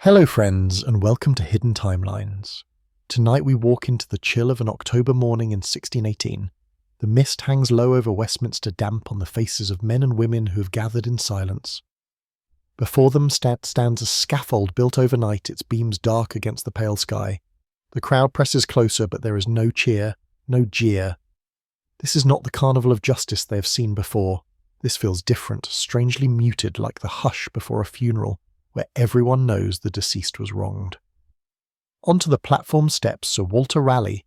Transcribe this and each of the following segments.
Hello friends, and welcome to Hidden Timelines. Tonight we walk into the chill of an October morning in 1618. The mist hangs low over Westminster, damp on the faces of men and women who have gathered in silence. Before them stands a scaffold built overnight, its beams dark against the pale sky. The crowd presses closer, but there is no cheer, no jeer. This is not the carnival of justice they have seen before. This feels different, strangely muted, like the hush before a funeral, where everyone knows the deceased was wronged. Onto the platform steps Sir Walter Raleigh,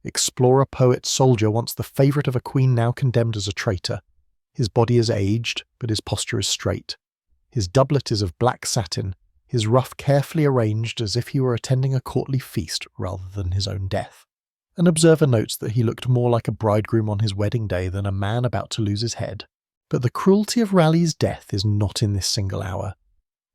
explorer, poet, soldier, once the favourite of a queen, now condemned as a traitor. His body is aged, but his posture is straight. His doublet is of black satin, his ruff carefully arranged as if he were attending a courtly feast rather than his own death. An observer notes that he looked more like a bridegroom on his wedding day than a man about to lose his head. But the cruelty of Raleigh's death is not in this single hour.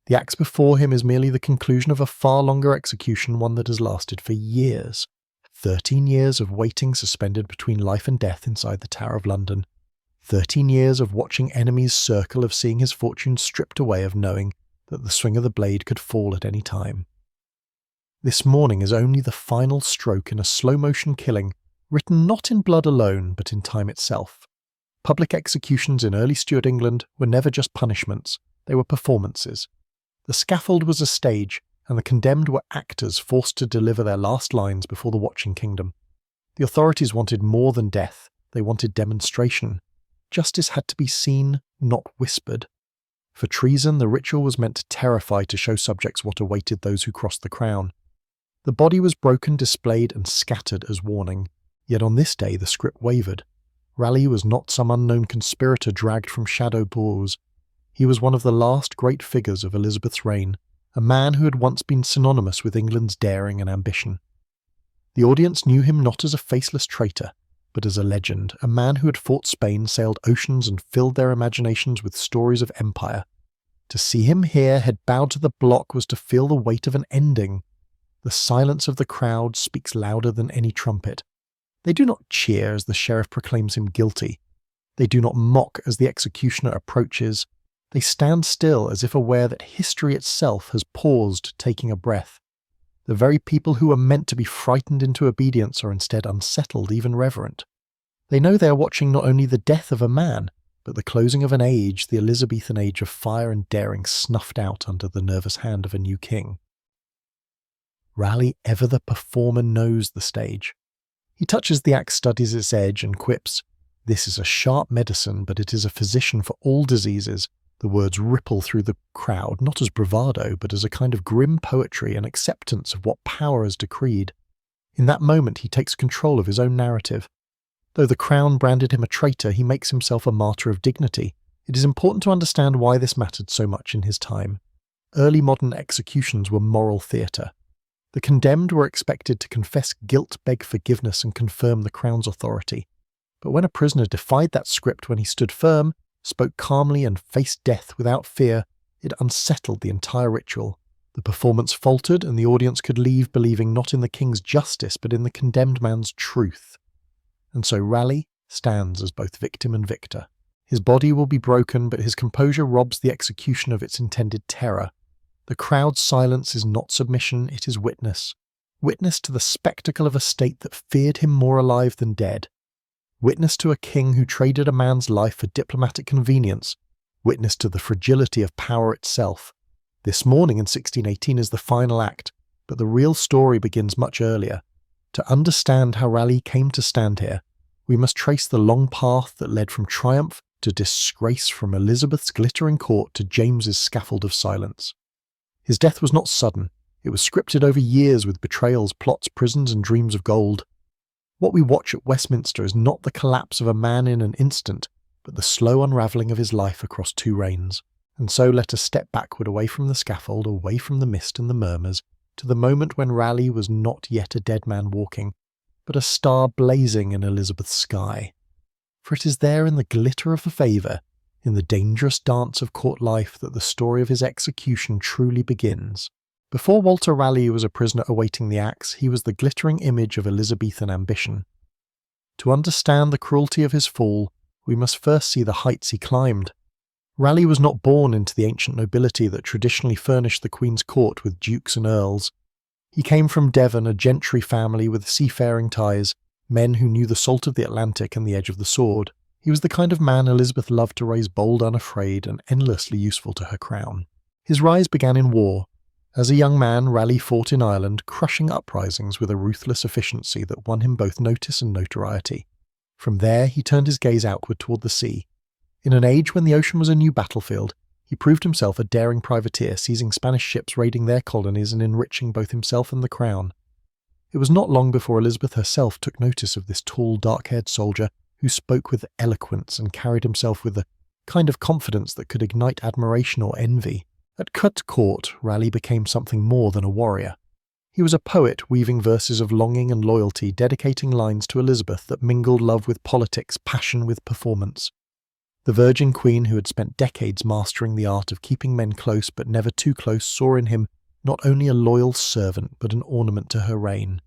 The axe before him is merely the conclusion of a far longer execution, one that has lasted for years. 13 years of waiting suspended between life and death inside the Tower of London. 13 years of watching enemies circle, of seeing his fortune stripped away, of knowing that the swing of the blade could fall at any time. This morning is only the final stroke in a slow-motion killing, written not in blood alone, but in time itself. Public executions in early Stuart England were never just punishments, they were performances. The scaffold was a stage, and the condemned were actors forced to deliver their last lines before the watching kingdom. The authorities wanted more than death, they wanted demonstration. Justice had to be seen, not whispered. For treason, the ritual was meant to terrify, to show subjects what awaited those who crossed the crown. The body was broken, displayed, and scattered as warning. Yet on this day the script wavered. Raleigh was not some unknown conspirator dragged from shadow pools. He was one of the last great figures of Elizabeth's reign, a man who had once been synonymous with England's daring and ambition. The audience knew him not as a faceless traitor, but as a legend, a man who had fought Spain, sailed oceans, and filled their imaginations with stories of empire. To see him here, head bowed to the block, was to feel the weight of an ending. The silence of the crowd speaks louder than any trumpet. They do not cheer as the sheriff proclaims him guilty. They do not mock as the executioner approaches. They stand still, as if aware that history itself has paused, taking a breath. The very people who were meant to be frightened into obedience are instead unsettled, even reverent. They know they are watching not only the death of a man, but the closing of an age, the Elizabethan age of fire and daring, snuffed out under the nervous hand of a new king. Raleigh, ever the performer, knows the stage. He touches the axe, studies its edge, and quips, "This is a sharp medicine, but it is a physician for all diseases." The words ripple through the crowd, not as bravado, but as a kind of grim poetry, an acceptance of what power has decreed. In that moment he takes control of his own narrative. Though the crown branded him a traitor, he makes himself a martyr of dignity. It is important to understand why this mattered so much in his time. Early modern executions were moral theatre. The condemned were expected to confess guilt, beg forgiveness, and confirm the crown's authority. But when a prisoner defied that script, when he stood firm, spoke calmly, and faced death without fear, it unsettled the entire ritual. The performance faltered, and the audience could leave believing not in the king's justice, but in the condemned man's truth. And so Raleigh stands as both victim and victor. His body will be broken, but his composure robs the execution of its intended terror. The crowd's silence is not submission, it is witness. Witness to the spectacle of a state that feared him more alive than dead. Witness to a king who traded a man's life for diplomatic convenience. Witness to the fragility of power itself. This morning in 1618 is the final act, but the real story begins much earlier. To understand how Raleigh came to stand here, we must trace the long path that led from triumph to disgrace, from Elizabeth's glittering court to James's scaffold of silence. His death was not sudden. It was scripted over years with betrayals, plots, prisons, and dreams of gold. What we watch at Westminster is not the collapse of a man in an instant, but the slow unravelling of his life across 2 reigns. And so let us step backward, away from the scaffold, away from the mist and the murmurs, to the moment when Raleigh was not yet a dead man walking, but a star blazing in Elizabeth's sky. For it is there, in the glitter of the favour, in the dangerous dance of court life, that the story of his execution truly begins. Before Walter Raleigh was a prisoner awaiting the axe, he was the glittering image of Elizabethan ambition. To understand the cruelty of his fall, we must first see the heights he climbed. Raleigh was not born into the ancient nobility that traditionally furnished the Queen's court with dukes and earls. He came from Devon, a gentry family with seafaring ties, men who knew the salt of the Atlantic and the edge of the sword. He was the kind of man Elizabeth loved to raise, bold, unafraid, and endlessly useful to her crown. His rise began in war. As a young man, Raleigh fought in Ireland, crushing uprisings with a ruthless efficiency that won him both notice and notoriety. From there, he turned his gaze outward toward the sea. In an age when the ocean was a new battlefield, he proved himself a daring privateer, seizing Spanish ships, raiding their colonies and enriching both himself and the crown. It was not long before Elizabeth herself took notice of this tall, dark-haired soldier who spoke with eloquence and carried himself with a kind of confidence that could ignite admiration or envy. At court, Raleigh became something more than a warrior. He was a poet weaving verses of longing and loyalty, dedicating lines to Elizabeth that mingled love with politics, passion with performance. The Virgin Queen, who had spent decades mastering the art of keeping men close but never too close, saw in him not only a loyal servant but an ornament to her reign.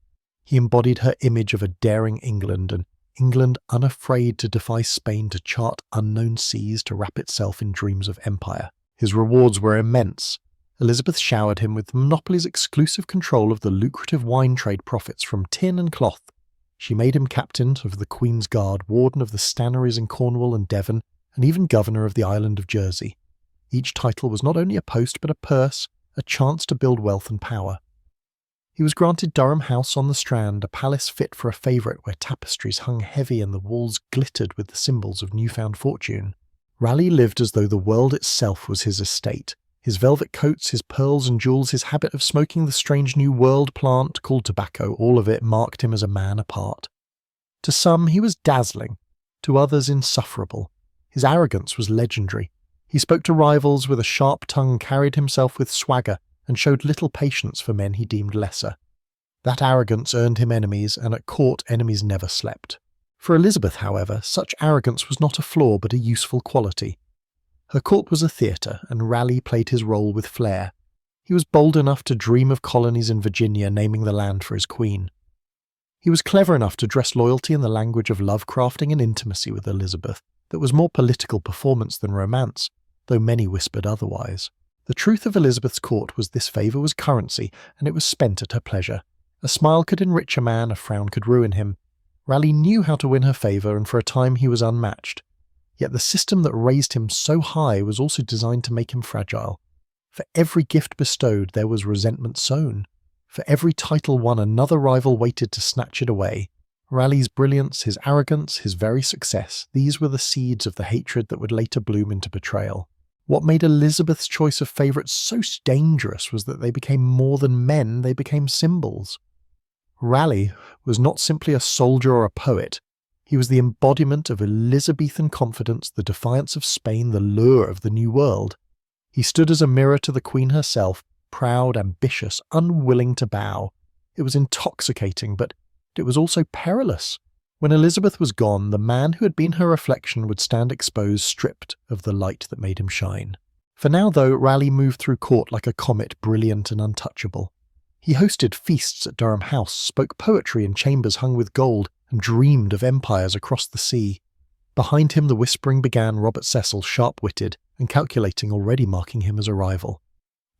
He embodied her image of a daring England, an England unafraid to defy Spain, to chart unknown seas, to wrap itself in dreams of empire. His rewards were immense. Elizabeth showered him with the monopoly's exclusive control of the lucrative wine trade profits from tin and cloth. She made him captain of the Queen's Guard, warden of the stannaries in Cornwall and Devon, and even governor of the island of Jersey. Each title was not only a post but a purse, a chance to build wealth and power. He was granted Durham House on the Strand, a palace fit for a favourite where tapestries hung heavy and the walls glittered with the symbols of newfound fortune. Raleigh lived as though the world itself was his estate. His velvet coats, his pearls and jewels, his habit of smoking the strange new world plant called tobacco, all of it marked him as a man apart. To some he was dazzling, to others insufferable. His arrogance was legendary. He spoke to rivals with a sharp tongue, carried himself with swagger, and showed little patience for men he deemed lesser. That arrogance earned him enemies, and at court enemies never slept. For Elizabeth, however, such arrogance was not a flaw but a useful quality. Her court was a theatre, and Raleigh played his role with flair. He was bold enough to dream of colonies in Virginia, naming the land for his queen. He was clever enough to dress loyalty in the language of love-crafting and intimacy with Elizabeth that was more political performance than romance, though many whispered otherwise. The truth of Elizabeth's court was this favour was currency, and it was spent at her pleasure. A smile could enrich a man, a frown could ruin him. Raleigh knew how to win her favour, and for a time he was unmatched. Yet the system that raised him so high was also designed to make him fragile. For every gift bestowed, there was resentment sown. For every title won, another rival waited to snatch it away. Raleigh's brilliance, his arrogance, his very success, these were the seeds of the hatred that would later bloom into betrayal. What made Elizabeth's choice of favourites so dangerous was that they became more than men, they became symbols. Raleigh was not simply a soldier or a poet. He was the embodiment of Elizabethan confidence, the defiance of Spain, the lure of the New World. He stood as a mirror to the Queen herself, proud, ambitious, unwilling to bow. It was intoxicating, but it was also perilous. When Elizabeth was gone, the man who had been her reflection would stand exposed, stripped of the light that made him shine. For now, though, Raleigh moved through court like a comet, brilliant and untouchable. He hosted feasts at Durham House, spoke poetry in chambers hung with gold, and dreamed of empires across the sea. Behind him the whispering began, Robert Cecil, sharp-witted and calculating, already marking him as a rival.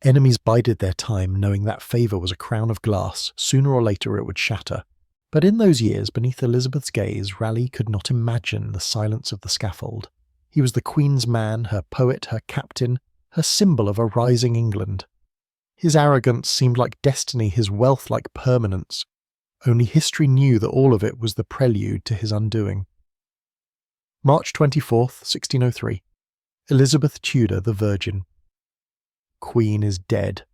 Enemies bided their time, knowing that favour was a crown of glass. Sooner or later it would shatter. But in those years, beneath Elizabeth's gaze, Raleigh could not imagine the silence of the scaffold. He was the Queen's man, her poet, her captain, her symbol of a rising England. His arrogance seemed like destiny, his wealth like permanence. Only history knew that all of it was the prelude to his undoing. March 24th, 1603. Elizabeth Tudor, the Virgin. Queen is dead.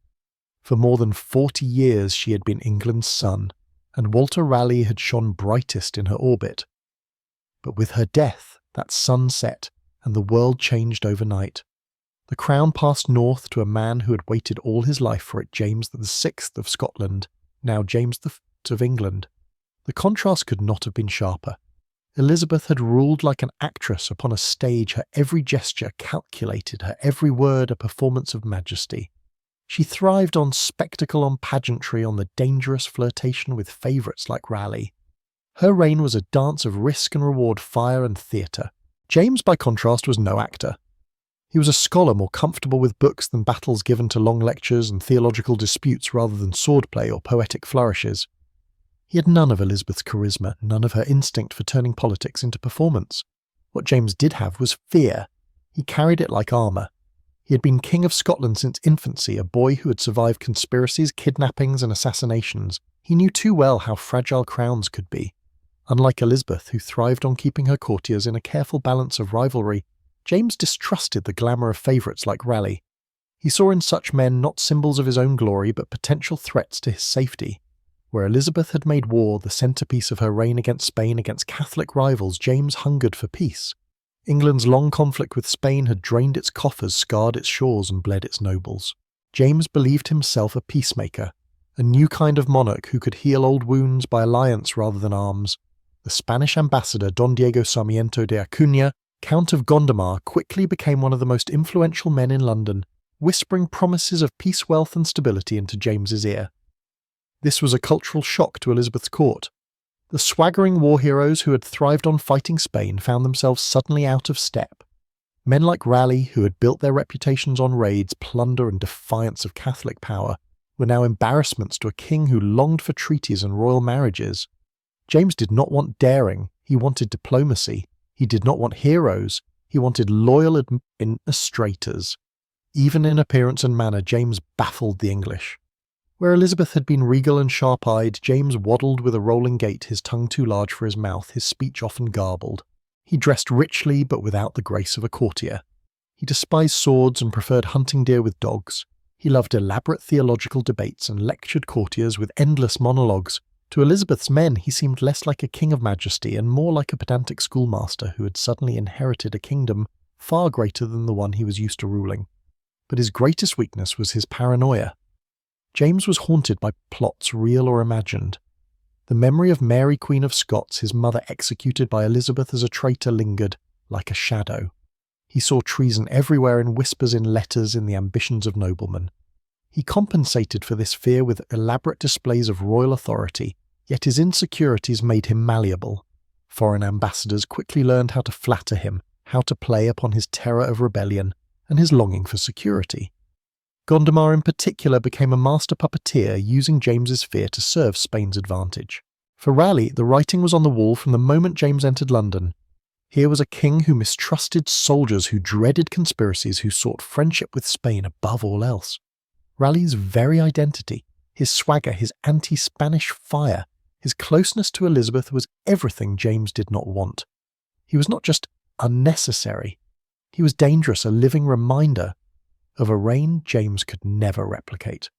For more than 40 years she had been England's sun, and Walter Raleigh had shone brightest in her orbit. But with her death, that sun set, and the world changed overnight. The crown passed north to a man who had waited all his life for it, James VI of Scotland, now James V of England. The contrast could not have been sharper. Elizabeth had ruled like an actress upon a stage, her every gesture calculated, her every word a performance of majesty. She thrived on spectacle, on pageantry, on the dangerous flirtation with favourites like Raleigh. Her reign was a dance of risk and reward, fire and theatre. James, by contrast, was no actor. He was a scholar more comfortable with books than battles given to long lectures and theological disputes rather than swordplay or poetic flourishes. He had none of Elizabeth's charisma, none of her instinct for turning politics into performance. What James did have was fear. He carried it like armour. He had been King of Scotland since infancy, a boy who had survived conspiracies, kidnappings and assassinations. He knew too well how fragile crowns could be. Unlike Elizabeth, who thrived on keeping her courtiers in a careful balance of rivalry, James distrusted the glamour of favourites like Raleigh. He saw in such men not symbols of his own glory but potential threats to his safety. Where Elizabeth had made war the centrepiece of her reign against Spain against Catholic rivals, James hungered for peace. England's long conflict with Spain had drained its coffers, scarred its shores and bled its nobles. James believed himself a peacemaker, a new kind of monarch who could heal old wounds by alliance rather than arms. The Spanish ambassador Don Diego Sarmiento de Acuña, Count of Gondomar, quickly became one of the most influential men in London, whispering promises of peace, wealth and stability into James's ear. This was a cultural shock to Elizabeth's court. The swaggering war heroes who had thrived on fighting Spain found themselves suddenly out of step. Men like Raleigh, who had built their reputations on raids, plunder and defiance of Catholic power, were now embarrassments to a king who longed for treaties and royal marriages. James did not want daring, he wanted diplomacy. He did not want heroes, he wanted loyal administrators. Even in appearance and manner, James baffled the English. Where Elizabeth had been regal and sharp-eyed, James waddled with a rolling gait, his tongue too large for his mouth, his speech often garbled. He dressed richly but without the grace of a courtier. He despised swords and preferred hunting deer with dogs. He loved elaborate theological debates and lectured courtiers with endless monologues. To Elizabeth's men, he seemed less like a king of majesty and more like a pedantic schoolmaster who had suddenly inherited a kingdom far greater than the one he was used to ruling. But his greatest weakness was his paranoia. James was haunted by plots, real or imagined. The memory of Mary, Queen of Scots, his mother executed by Elizabeth as a traitor, lingered like a shadow. He saw treason everywhere in whispers, in letters, in the ambitions of noblemen. He compensated for this fear with elaborate displays of royal authority, yet his insecurities made him malleable. Foreign ambassadors quickly learned how to flatter him, how to play upon his terror of rebellion and his longing for security. Gondomar in particular became a master puppeteer, using James's fear to serve Spain's advantage. For Raleigh, the writing was on the wall from the moment James entered London. Here was a king who mistrusted soldiers, who dreaded conspiracies, who sought friendship with Spain above all else. Raleigh's very identity, his swagger, his anti-Spanish fire, his closeness to Elizabeth was everything James did not want. He was not just unnecessary, he was dangerous, a living reminder of a reign James could never replicate.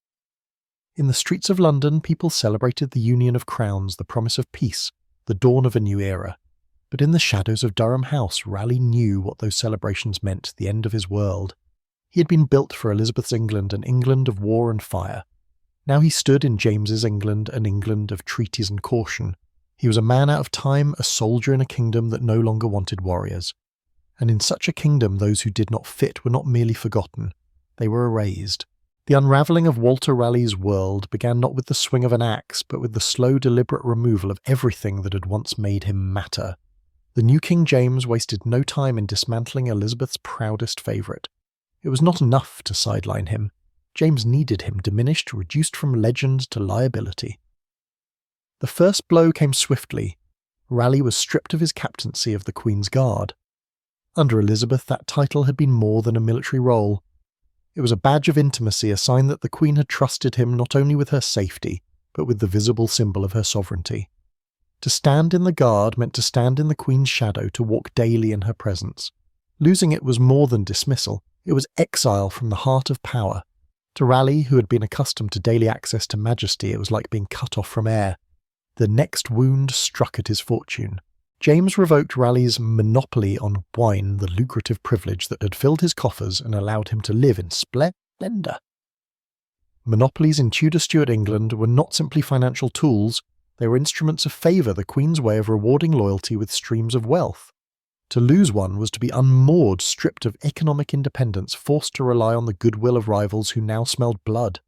In the streets of London, people celebrated the union of crowns, the promise of peace, the dawn of a new era. But in the shadows of Durham House, Raleigh knew what those celebrations meant, the end of his world. He had been built for Elizabeth's England, an England of war and fire. Now he stood in James's England, an England of treaties and caution. He was a man out of time, a soldier in a kingdom that no longer wanted warriors. And in such a kingdom, those who did not fit were not merely forgotten, they were erased. The unravelling of Walter Raleigh's world began not with the swing of an axe, but with the slow, deliberate removal of everything that had once made him matter. The new King James wasted no time in dismantling Elizabeth's proudest favourite. It was not enough to sideline him. James needed him, diminished, reduced from legend to liability. The first blow came swiftly. Raleigh was stripped of his captaincy of the Queen's Guard. Under Elizabeth, that title had been more than a military role. It was a badge of intimacy, a sign that the Queen had trusted him not only with her safety, but with the visible symbol of her sovereignty. To stand in the Guard meant to stand in the Queen's shadow, to walk daily in her presence. Losing it was more than dismissal, it was exile from the heart of power. To Raleigh, who had been accustomed to daily access to majesty, it was like being cut off from air. The next wound struck at his fortune. James revoked Raleigh's monopoly on wine, the lucrative privilege that had filled his coffers and allowed him to live in splendour. Monopolies in Tudor-Stuart England were not simply financial tools, they were instruments of favour, the Queen's way of rewarding loyalty with streams of wealth. To lose one was to be unmoored, stripped of economic independence, forced to rely on the goodwill of rivals who now smelled blood.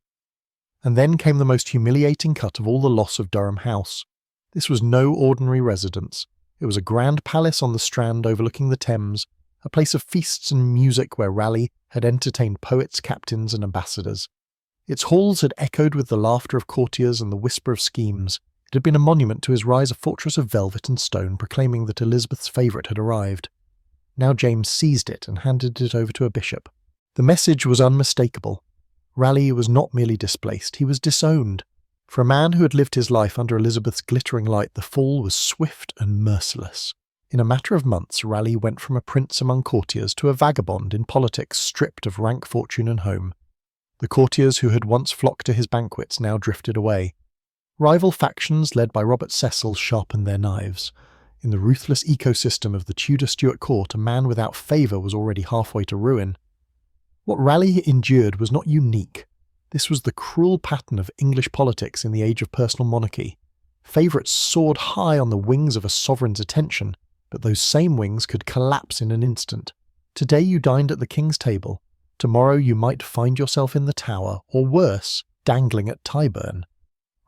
And then came the most humiliating cut of all, the loss of Durham House. This was no ordinary residence. It was a grand palace on the Strand overlooking the Thames, a place of feasts and music where Raleigh had entertained poets, captains, and ambassadors. Its halls had echoed with the laughter of courtiers and the whisper of schemes. It had been a monument to his rise, a fortress of velvet and stone, proclaiming that Elizabeth's favourite had arrived. Now James seized it and handed it over to a bishop. The message was unmistakable. Raleigh was not merely displaced, he was disowned. For a man who had lived his life under Elizabeth's glittering light, the fall was swift and merciless. In a matter of months, Raleigh went from a prince among courtiers to a vagabond in politics, stripped of rank, fortune, and home. The courtiers who had once flocked to his banquets now drifted away. Rival factions led by Robert Cecil sharpened their knives. In the ruthless ecosystem of the Tudor-Stuart court, a man without favour was already halfway to ruin. What Raleigh endured was not unique. This was the cruel pattern of English politics in the age of personal monarchy. Favourites soared high on the wings of a sovereign's attention, but those same wings could collapse in an instant. Today you dined at the king's table. Tomorrow you might find yourself in the Tower, or worse, dangling at Tyburn.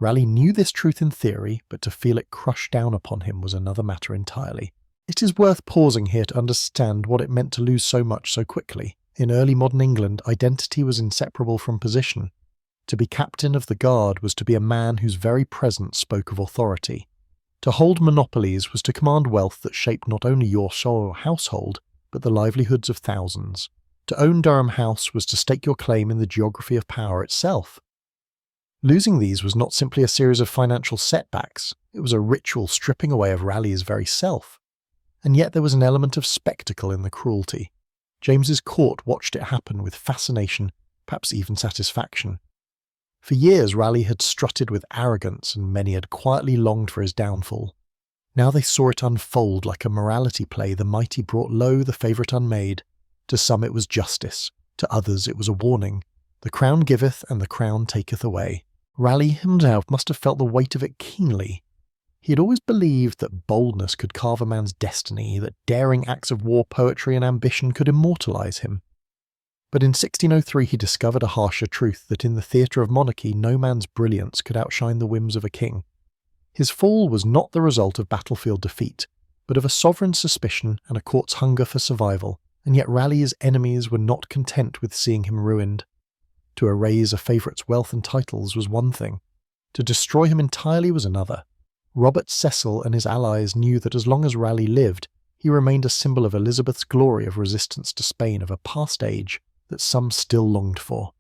Raleigh knew this truth in theory, but to feel it crushed down upon him was another matter entirely. It is worth pausing here to understand what it meant to lose so much so quickly. In early modern England, identity was inseparable from position. To be captain of the guard was to be a man whose very presence spoke of authority. To hold monopolies was to command wealth that shaped not only your sole household, but the livelihoods of thousands. To own Durham House was to stake your claim in the geography of power itself. Losing these was not simply a series of financial setbacks, it was a ritual stripping away of Raleigh's very self. And yet there was an element of spectacle in the cruelty. James's court watched it happen with fascination, perhaps even satisfaction. For years Raleigh had strutted with arrogance, and many had quietly longed for his downfall. Now they saw it unfold like a morality play. The mighty brought low, the favourite unmade. To some it was justice, to others it was a warning. The crown giveth, and the crown taketh away. Raleigh himself must have felt the weight of it keenly. He had always believed that boldness could carve a man's destiny, that daring acts of war, poetry, and ambition could immortalise him. But in 1603 he discovered a harsher truth, that in the theatre of monarchy no man's brilliance could outshine the whims of a king. His fall was not the result of battlefield defeat, but of a sovereign's suspicion and a court's hunger for survival, and yet Raleigh's enemies were not content with seeing him ruined. To erase a favourite's wealth and titles was one thing. To destroy him entirely was another. Robert Cecil and his allies knew that as long as Raleigh lived, he remained a symbol of Elizabeth's glory of resistance to Spain of a past age that some still longed for.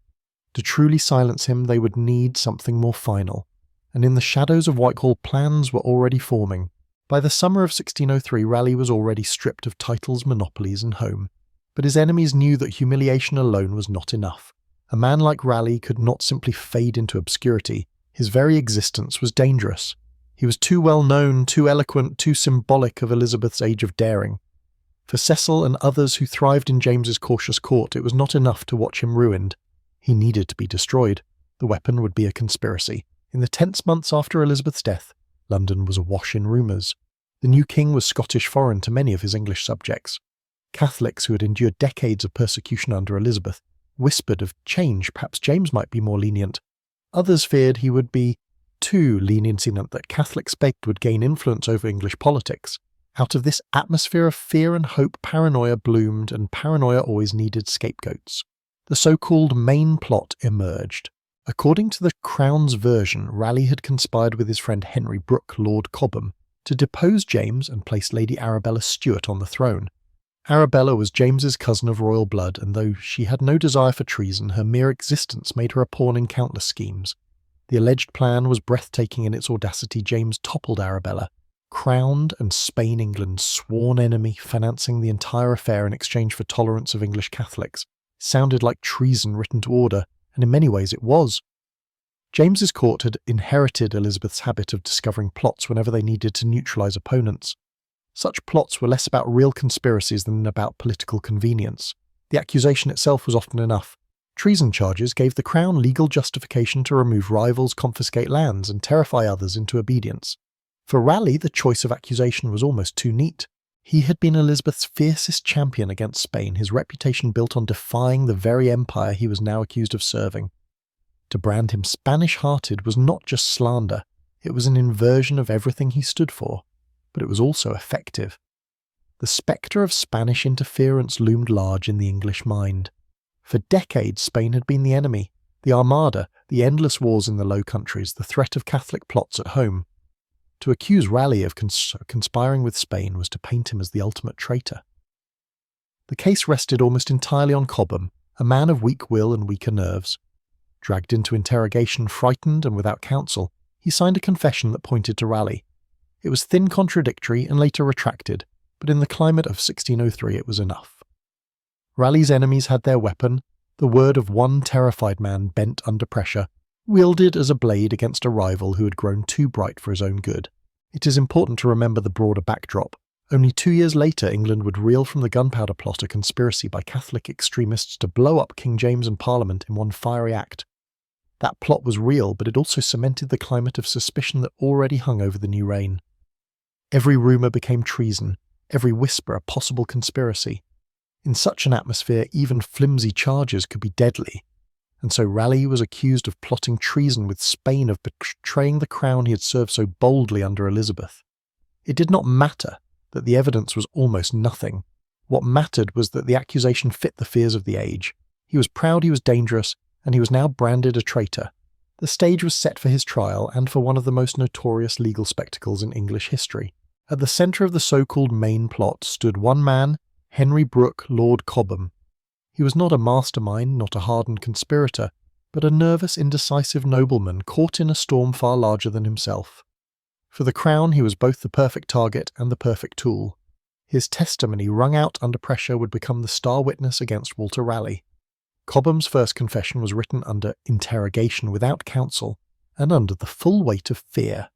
To truly silence him, they would need something more final, and in the shadows of Whitehall plans were already forming. By the summer of 1603, Raleigh was already stripped of titles, monopolies, and home. But his enemies knew that humiliation alone was not enough. A man like Raleigh could not simply fade into obscurity. His very existence was dangerous. He was too well known, too eloquent, too symbolic of Elizabeth's age of daring. For Cecil and others who thrived in James's cautious court, it was not enough to watch him ruined. He needed to be destroyed. The weapon would be a conspiracy. In the tense months after Elizabeth's death, London was awash in rumours. The new king was Scottish foreign to many of his English subjects. Catholics who had endured decades of persecution under Elizabeth whispered of change. Perhaps James might be more lenient. Others feared he would be too lenient, that Catholic Spain would gain influence over English politics. Out of this atmosphere of fear and hope, paranoia bloomed, and paranoia always needed scapegoats. The so-called main plot emerged. According to the Crown's version, Raleigh had conspired with his friend Henry Brooke, Lord Cobham, to depose James and place Lady Arabella Stuart on the throne. Arabella was James's cousin of royal blood, and though she had no desire for treason, her mere existence made her a pawn in countless schemes. The alleged plan was breathtaking in its audacity. James toppled Arabella, crowned and Spain England's sworn enemy, financing the entire affair in exchange for tolerance of English Catholics. It sounded like treason written to order, and in many ways it was. James's court had inherited Elizabeth's habit of discovering plots whenever they needed to neutralise opponents. Such plots were less about real conspiracies than about political convenience. The accusation itself was often enough. Treason charges gave the Crown legal justification to remove rivals, confiscate lands, and terrify others into obedience. For Raleigh, the choice of accusation was almost too neat. He had been Elizabeth's fiercest champion against Spain, his reputation built on defying the very empire he was now accused of serving. To brand him Spanish-hearted was not just slander, it was an inversion of everything he stood for, but it was also effective. the spectre of Spanish interference loomed large in the English mind. For decades, Spain had been the enemy, the Armada, the endless wars in the Low Countries, the threat of Catholic plots at home. To accuse Raleigh of conspiring with Spain was to paint him as the ultimate traitor. The case rested almost entirely on Cobham, a man of weak will and weaker nerves. Dragged into interrogation, frightened and without counsel, he signed a confession that pointed to Raleigh. It was thin, contradictory, and later retracted, but in the climate of 1603 it was enough. Raleigh's enemies had their weapon, the word of one terrified man bent under pressure, wielded as a blade against a rival who had grown too bright for his own good. It is important to remember the broader backdrop. Only 2 years later, England would reel from the Gunpowder Plot, a conspiracy by Catholic extremists to blow up King James and Parliament in one fiery act. That plot was real, but it also cemented the climate of suspicion that already hung over the new reign. Every rumour became treason, every whisper a possible conspiracy. In such an atmosphere, even flimsy charges could be deadly, and so Raleigh was accused of plotting treason with Spain, of betraying the crown he had served so boldly under Elizabeth. It did not matter that the evidence was almost nothing. What mattered was that the accusation fit the fears of the age. He was proud he was dangerous, and he was now branded a traitor. The stage was set for his trial and for one of the most notorious legal spectacles in English history. At the centre of the so-called main plot stood one man, Henry Brooke, Lord Cobham. He was not a mastermind, not a hardened conspirator, but a nervous, indecisive nobleman caught in a storm far larger than himself. For the crown, he was both the perfect target and the perfect tool. His testimony, wrung out under pressure, would become the star witness against Walter Raleigh. Cobham's first confession was written under interrogation without counsel, and under the full weight of fear.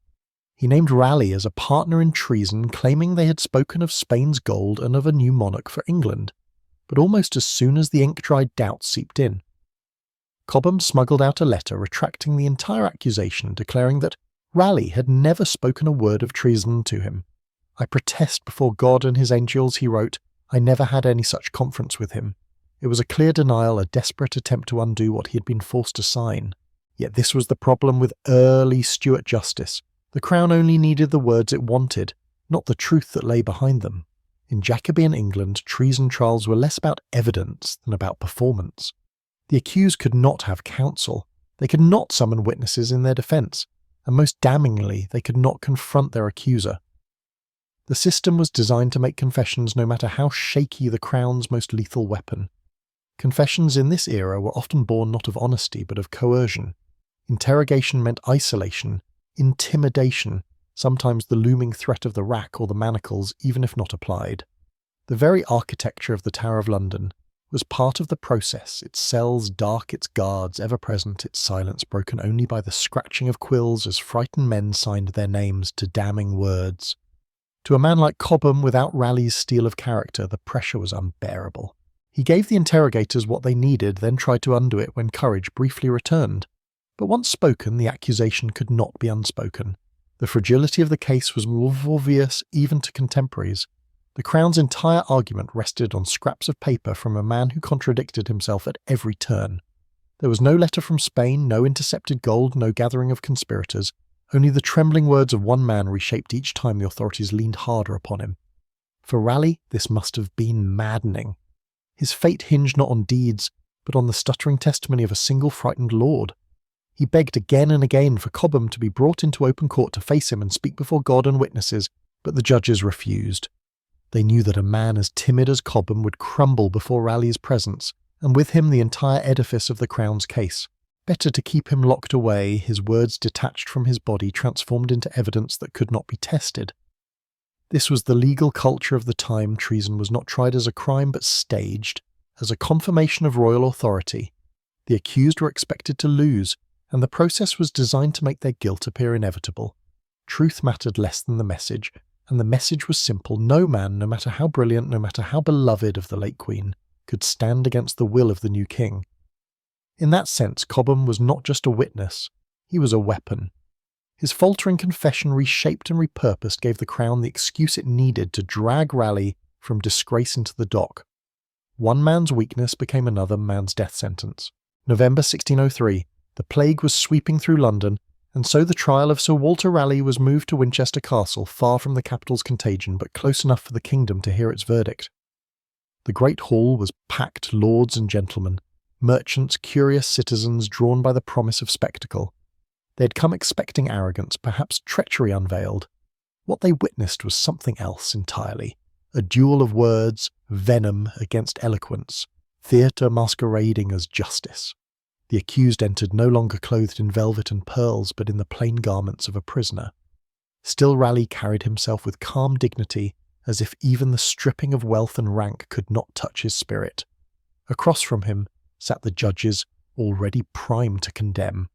He named Raleigh as a partner in treason, claiming they had spoken of Spain's gold and of a new monarch for England. But almost as soon as the ink dried, doubt seeped in. Cobham smuggled out a letter retracting the entire accusation, declaring that Raleigh had never spoken a word of treason to him. "I protest before God and his angels," he wrote, "I never had any such conference with him." It was a clear denial, a desperate attempt to undo what he had been forced to sign. Yet this was the problem with early Stuart justice. The Crown only needed the words it wanted, not the truth that lay behind them. In Jacobean England, treason trials were less about evidence than about performance. The accused could not have counsel. They could not summon witnesses in their defence, and most damningly, they could not confront their accuser. The system was designed to make confessions, no matter how shaky, the Crown's most lethal weapon. Confessions in this era were often born not of honesty, but of coercion. Interrogation meant isolation, intimidation, sometimes the looming threat of the rack or the manacles, even if not applied. The very architecture of the Tower of London was part of the process, its cells dark, its guards ever present, its silence broken only by the scratching of quills as frightened men signed their names to damning words. To a man like Cobham, without Raleigh's steel of character, the pressure was unbearable. He gave the interrogators what they needed, then tried to undo it when courage briefly returned. But once spoken, the accusation could not be unspoken. The fragility of the case was obvious even to contemporaries. The Crown's entire argument rested on scraps of paper from a man who contradicted himself at every turn. There was no letter from Spain, no intercepted gold, no gathering of conspirators. Only the trembling words of one man reshaped each time the authorities leaned harder upon him. For Raleigh, this must have been maddening. His fate hinged not on deeds, but on the stuttering testimony of a single frightened lord. He begged again and again for Cobham to be brought into open court to face him and speak before God and witnesses, but the judges refused. They knew that a man as timid as Cobham would crumble before Raleigh's presence, and with him the entire edifice of the Crown's case. Better to keep him locked away, his words detached from his body, transformed into evidence that could not be tested. This was the legal culture of the time. Treason was not tried as a crime but staged, as a confirmation of royal authority. The accused were expected to lose, and the process was designed to make their guilt appear inevitable. Truth mattered less than the message, and the message was simple. No man, no matter how brilliant, no matter how beloved of the late Queen, could stand against the will of the new king. In that sense, Cobham was not just a witness, he was a weapon. His faltering confession, reshaped and repurposed, gave the Crown the excuse it needed to drag Raleigh from disgrace into the dock. One man's weakness became another man's death sentence. November 1603, the plague was sweeping through London, and so the trial of Sir Walter Raleigh was moved to Winchester Castle, far from the capital's contagion, but close enough for the kingdom to hear its verdict. The great hall was packed lords and gentlemen, merchants, curious citizens drawn by the promise of spectacle. They had come expecting arrogance, perhaps treachery unveiled. What they witnessed was something else entirely. A duel of words, venom against eloquence, theatre masquerading as justice. The accused entered no longer clothed in velvet and pearls, but in the plain garments of a prisoner. Still Raleigh carried himself with calm dignity, as if even the stripping of wealth and rank could not touch his spirit. Across from him sat the judges, already primed to condemn.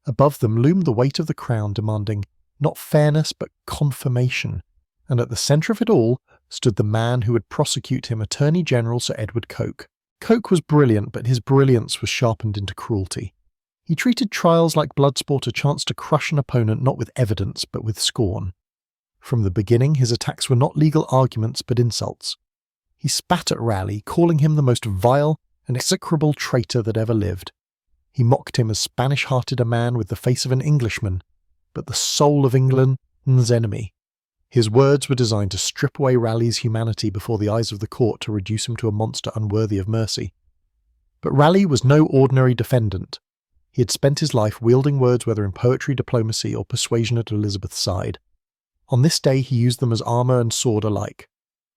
Above them loomed the weight of the crown, demanding not fairness but confirmation, and at the centre of it all stood the man who would prosecute him, Attorney General Sir Edward Coke. Coke was brilliant, but his brilliance was sharpened into cruelty. He treated trials like bloodsport, a chance to crush an opponent not with evidence but with scorn. From the beginning, his attacks were not legal arguments but insults. He spat at Raleigh, calling him the most vile and execrable traitor that ever lived. He mocked him as Spanish-hearted a man with the face of an Englishman, but the soul of England's enemy. His words were designed to strip away Raleigh's humanity before the eyes of the court, to reduce him to a monster unworthy of mercy. But Raleigh was no ordinary defendant. He had spent his life wielding words, whether in poetry, diplomacy, or persuasion at Elizabeth's side. On this day he used them as armour and sword alike.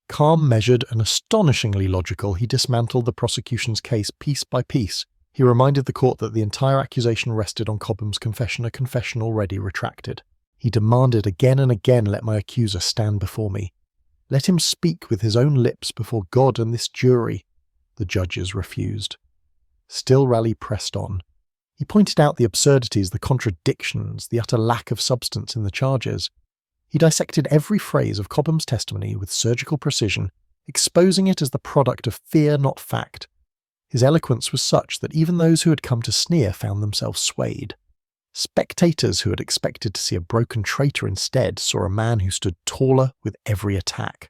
Calm, measured, and astonishingly logical, he dismantled the prosecution's case piece by piece. He reminded the court that the entire accusation rested on Cobham's confession, a confession already retracted. He demanded again and again, "Let my accuser stand before me. Let him speak with his own lips before God and this jury." The judges refused. Still Raleigh pressed on. He pointed out the absurdities, the contradictions, the utter lack of substance in the charges. He dissected every phrase of Cobham's testimony with surgical precision, exposing it as the product of fear, not fact. His eloquence was such that even those who had come to sneer found themselves swayed. Spectators who had expected to see a broken traitor instead saw a man who stood taller with every attack.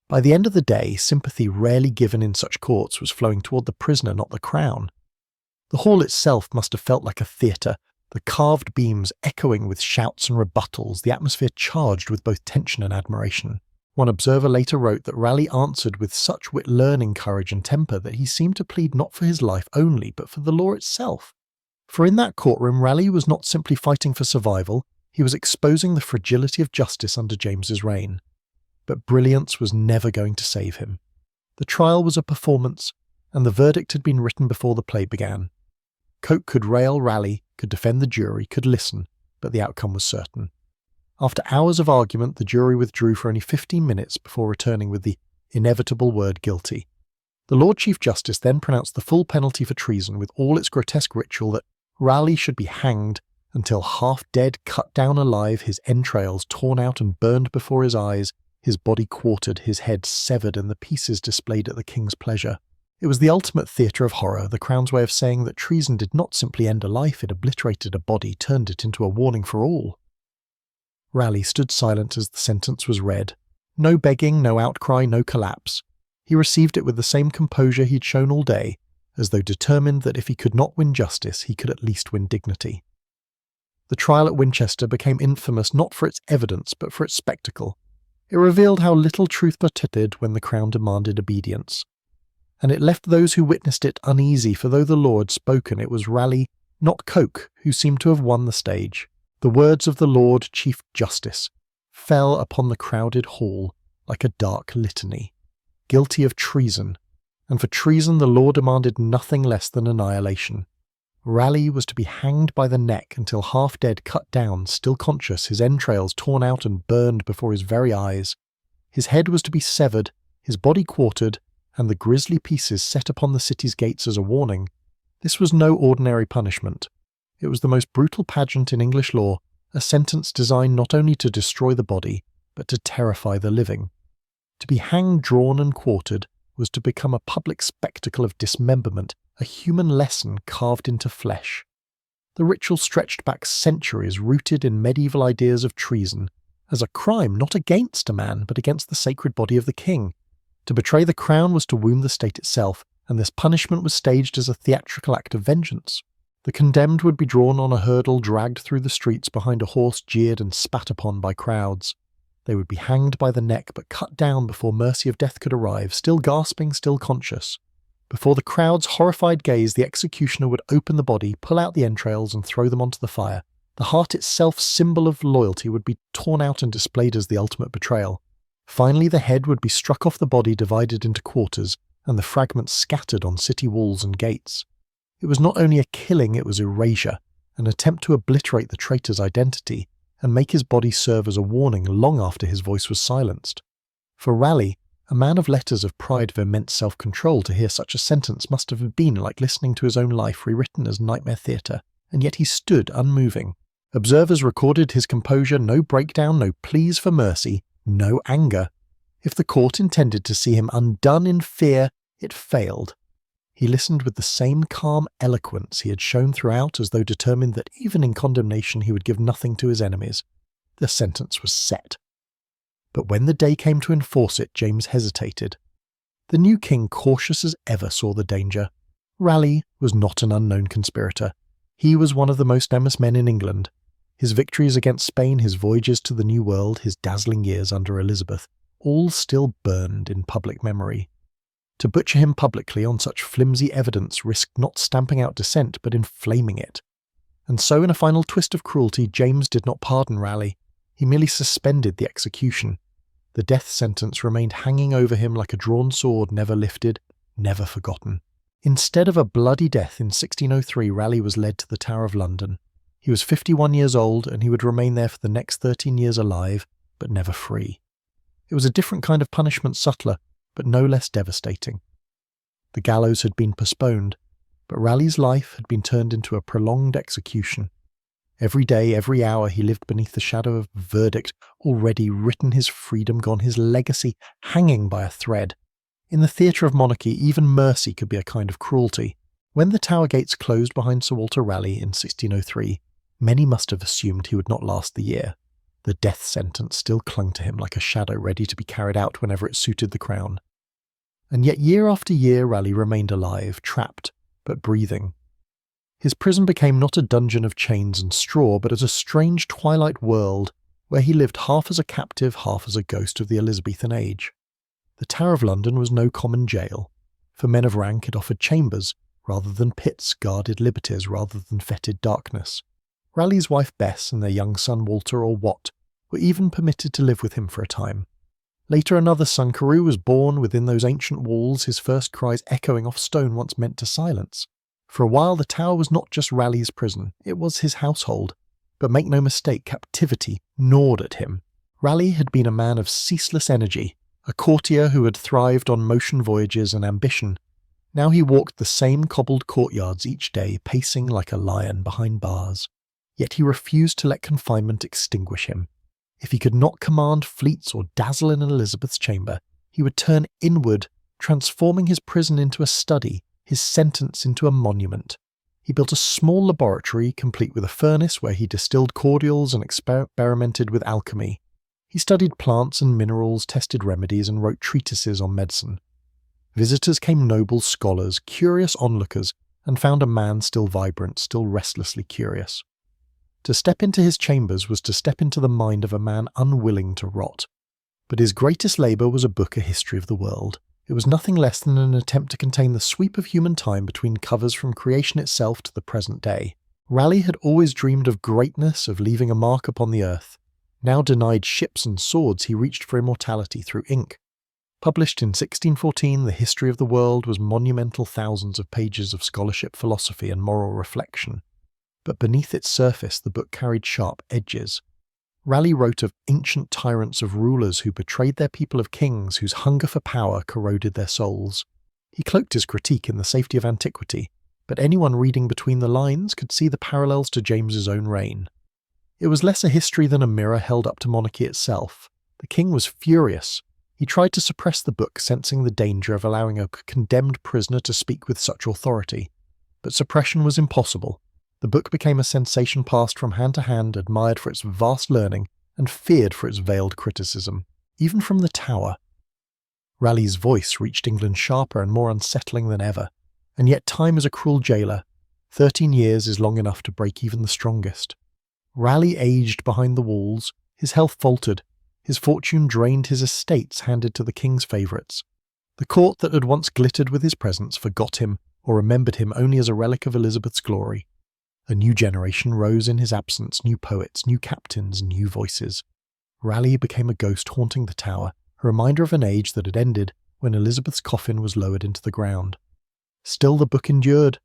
By the end of the day, sympathy rarely given in such courts was flowing toward the prisoner, not the crown. The hall itself must have felt like a theatre, the carved beams echoing with shouts and rebuttals, the atmosphere charged with both tension and admiration. One observer later wrote that Raleigh answered with such wit, learning, courage and temper that he seemed to plead not for his life only, but for the law itself. For in that courtroom, Raleigh was not simply fighting for survival, he was exposing the fragility of justice under James's reign. But brilliance was never going to save him. The trial was a performance, and the verdict had been written before the play began. Coke could rail Raleigh, could defend the jury, could listen, but the outcome was certain. After hours of argument, the jury withdrew for only 15 minutes before returning with the inevitable word guilty. The Lord Chief Justice then pronounced the full penalty for treason, with all its grotesque ritual, that Raleigh should be hanged until half dead, cut down alive, his entrails torn out and burned before his eyes, his body quartered, his head severed, and the pieces displayed at the king's pleasure. It was the ultimate theatre of horror, the Crown's way of saying that treason did not simply end a life, it obliterated a body, turned it into a warning for all. Raleigh stood silent as the sentence was read. No begging, no outcry, no collapse. He received it with the same composure he'd shown all day, as though determined that if he could not win justice, he could at least win dignity. The trial at Winchester became infamous not for its evidence, but for its spectacle. It revealed how little truth permitted when the Crown demanded obedience. And it left those who witnessed it uneasy, for though the law had spoken, it was Raleigh, not Coke, who seemed to have won the stage. The words of the Lord Chief Justice fell upon the crowded hall like a dark litany. Guilty of treason, and for treason the law demanded nothing less than annihilation. Raleigh was to be hanged by the neck until half dead, cut down, still conscious, his entrails torn out and burned before his very eyes. His head was to be severed, his body quartered, and the grisly pieces set upon the city's gates as a warning. This was no ordinary punishment. It was the most brutal pageant in English law, a sentence designed not only to destroy the body, but to terrify the living. To be hanged, drawn and quartered was to become a public spectacle of dismemberment, a human lesson carved into flesh. The ritual stretched back centuries, rooted in medieval ideas of treason, as a crime not against a man, but against the sacred body of the king. To betray the crown was to wound the state itself, and this punishment was staged as a theatrical act of vengeance. The condemned would be drawn on a hurdle, dragged through the streets behind a horse, jeered and spat upon by crowds. They would be hanged by the neck but cut down before mercy of death could arrive, still gasping, still conscious. Before the crowd's horrified gaze, the executioner would open the body, pull out the entrails and throw them onto the fire. The heart itself, symbol of loyalty, would be torn out and displayed as the ultimate betrayal. Finally, the head would be struck off the body, divided into quarters, and the fragments scattered on city walls and gates. It was not only a killing, it was erasure, an attempt to obliterate the traitor's identity and make his body serve as a warning long after his voice was silenced. For Raleigh, a man of letters, of pride, of immense self-control, to hear such a sentence must have been like listening to his own life rewritten as nightmare theatre, and yet he stood unmoving. Observers recorded his composure, no breakdown, no pleas for mercy, no anger. If the court intended to see him undone in fear, it failed. He listened with the same calm eloquence he had shown throughout, as though determined that even in condemnation he would give nothing to his enemies. The sentence was set. But when the day came to enforce it, James hesitated. The new king, cautious as ever, saw the danger. Raleigh was not an unknown conspirator. He was one of the most famous men in England. His victories against Spain, his voyages to the New World, his dazzling years under Elizabeth, all still burned in public memory. To butcher him publicly on such flimsy evidence risked not stamping out dissent but inflaming it. And so, in a final twist of cruelty, James did not pardon Raleigh. He merely suspended the execution. The death sentence remained hanging over him like a drawn sword, never lifted, never forgotten. Instead of a bloody death in 1603, Raleigh was led to the Tower of London. He was 51 years old, and he would remain there for the next 13 years alive, but never free. It was a different kind of punishment, subtler, but no less devastating. The gallows had been postponed, but Raleigh's life had been turned into a prolonged execution. Every day, every hour, he lived beneath the shadow of verdict, already written, his freedom gone, his legacy hanging by a thread. In the theatre of monarchy, even mercy could be a kind of cruelty. When the Tower gates closed behind Sir Walter Raleigh in 1603, many must have assumed he would not last the year. The death sentence still clung to him like a shadow ready to be carried out whenever it suited the crown. And yet year after year Raleigh remained alive, trapped, but breathing. His prison became not a dungeon of chains and straw, but as a strange twilight world where he lived half as a captive, half as a ghost of the Elizabethan age. The Tower of London was no common jail. For men of rank it offered chambers, rather than pits, guarded liberties rather than fetid darkness. Raleigh's wife Bess and their young son Walter, or Wat, were even permitted to live with him for a time. Later another son, Carew, was born within those ancient walls, his first cries echoing off stone once meant to silence. For a while the Tower was not just Raleigh's prison, it was his household. But make no mistake, captivity gnawed at him. Raleigh had been a man of ceaseless energy, a courtier who had thrived on motion voyages and ambition. Now he walked the same cobbled courtyards each day, pacing like a lion behind bars. Yet he refused to let confinement extinguish him. If he could not command fleets or dazzle in Elizabeth's chamber, he would turn inward, transforming his prison into a study, his sentence into a monument. He built a small laboratory, complete with a furnace where he distilled cordials and experimented with alchemy. He studied plants and minerals, tested remedies, and wrote treatises on medicine. Visitors came, noble scholars, curious onlookers, and found a man still vibrant, still restlessly curious. To step into his chambers was to step into the mind of a man unwilling to rot. But his greatest labour was a book, A History of the World. It was nothing less than an attempt to contain the sweep of human time between covers from creation itself to the present day. Raleigh had always dreamed of greatness, of leaving a mark upon the earth. Now denied ships and swords, he reached for immortality through ink. Published in 1614, The History of the World was monumental, thousands of pages of scholarship, philosophy, and moral reflection. But beneath its surface the book carried sharp edges. Raleigh wrote of ancient tyrants, of rulers who betrayed their people, of kings whose hunger for power corroded their souls. He cloaked his critique in the safety of antiquity, but anyone reading between the lines could see the parallels to James's own reign. It was less a history than a mirror held up to monarchy itself. The king was furious. He tried to suppress the book, sensing the danger of allowing a condemned prisoner to speak with such authority. But suppression was impossible. The book became a sensation passed from hand to hand, admired for its vast learning, and feared for its veiled criticism, even from the Tower. Raleigh's voice reached England sharper and more unsettling than ever, and yet time is a cruel jailer. 13 years is long enough to break even the strongest. Raleigh aged behind the walls, his health faltered, his fortune drained, his estates handed to the king's favourites. The court that had once glittered with his presence forgot him or remembered him only as a relic of Elizabeth's glory. A new generation rose in his absence, new poets, new captains, new voices. Raleigh became a ghost haunting the Tower, a reminder of an age that had ended when Elizabeth's coffin was lowered into the ground. Still the book endured.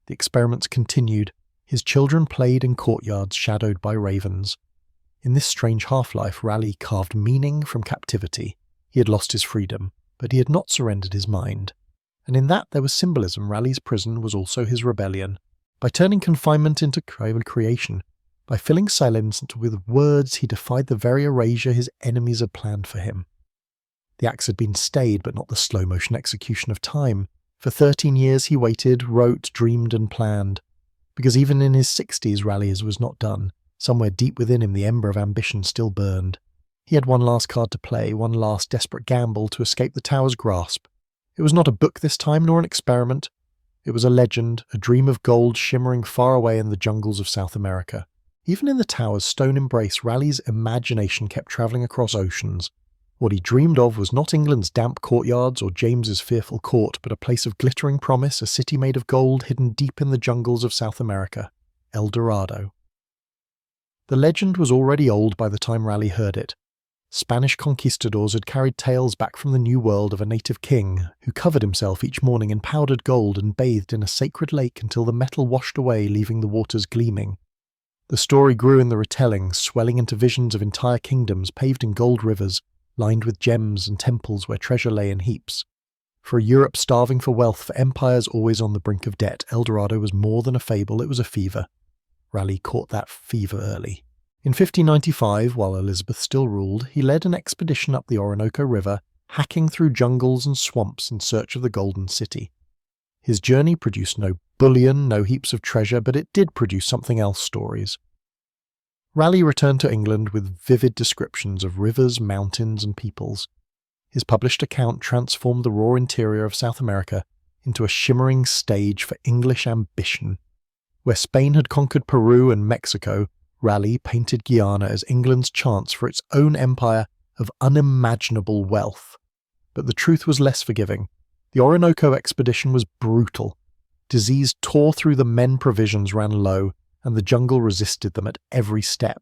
The experiments continued. His children played in courtyards shadowed by ravens. In this strange half-life, Raleigh carved meaning from captivity. He had lost his freedom, but he had not surrendered his mind. And in that there was symbolism. Raleigh's prison was also his rebellion. By turning confinement into creation, by filling silence with words, he defied the very erasure his enemies had planned for him. The axe had been stayed, but not the slow-motion execution of time. For 13 years he waited, wrote, dreamed and planned. Because even in his 60s, Raleigh's was not done. Somewhere deep within him the ember of ambition still burned. He had one last card to play, one last desperate gamble to escape the Tower's grasp. It was not a book this time, nor an experiment. It was a legend, a dream of gold shimmering far away in the jungles of South America. Even in the Tower's stone embrace, Raleigh's imagination kept travelling across oceans. What he dreamed of was not England's damp courtyards or James's fearful court, but a place of glittering promise, a city made of gold hidden deep in the jungles of South America. El Dorado. The legend was already old by the time Raleigh heard it. Spanish conquistadors had carried tales back from the New World of a native king who covered himself each morning in powdered gold and bathed in a sacred lake until the metal washed away, leaving the waters gleaming. The story grew in the retelling, swelling into visions of entire kingdoms paved in gold rivers, lined with gems and temples where treasure lay in heaps. For a Europe starving for wealth, for empires always on the brink of debt, El Dorado was more than a fable, it was a fever. Raleigh caught that fever early. In 1595, while Elizabeth still ruled, he led an expedition up the Orinoco River, hacking through jungles and swamps in search of the Golden City. His journey produced no bullion, no heaps of treasure, but it did produce something else: stories. Raleigh returned to England with vivid descriptions of rivers, mountains, and peoples. His published account transformed the raw interior of South America into a shimmering stage for English ambition. Where Spain had conquered Peru and Mexico, Raleigh painted Guyana as England's chance for its own empire of unimaginable wealth. But the truth was less forgiving. The Orinoco expedition was brutal. Disease tore through the men, provisions ran low, and the jungle resisted them at every step.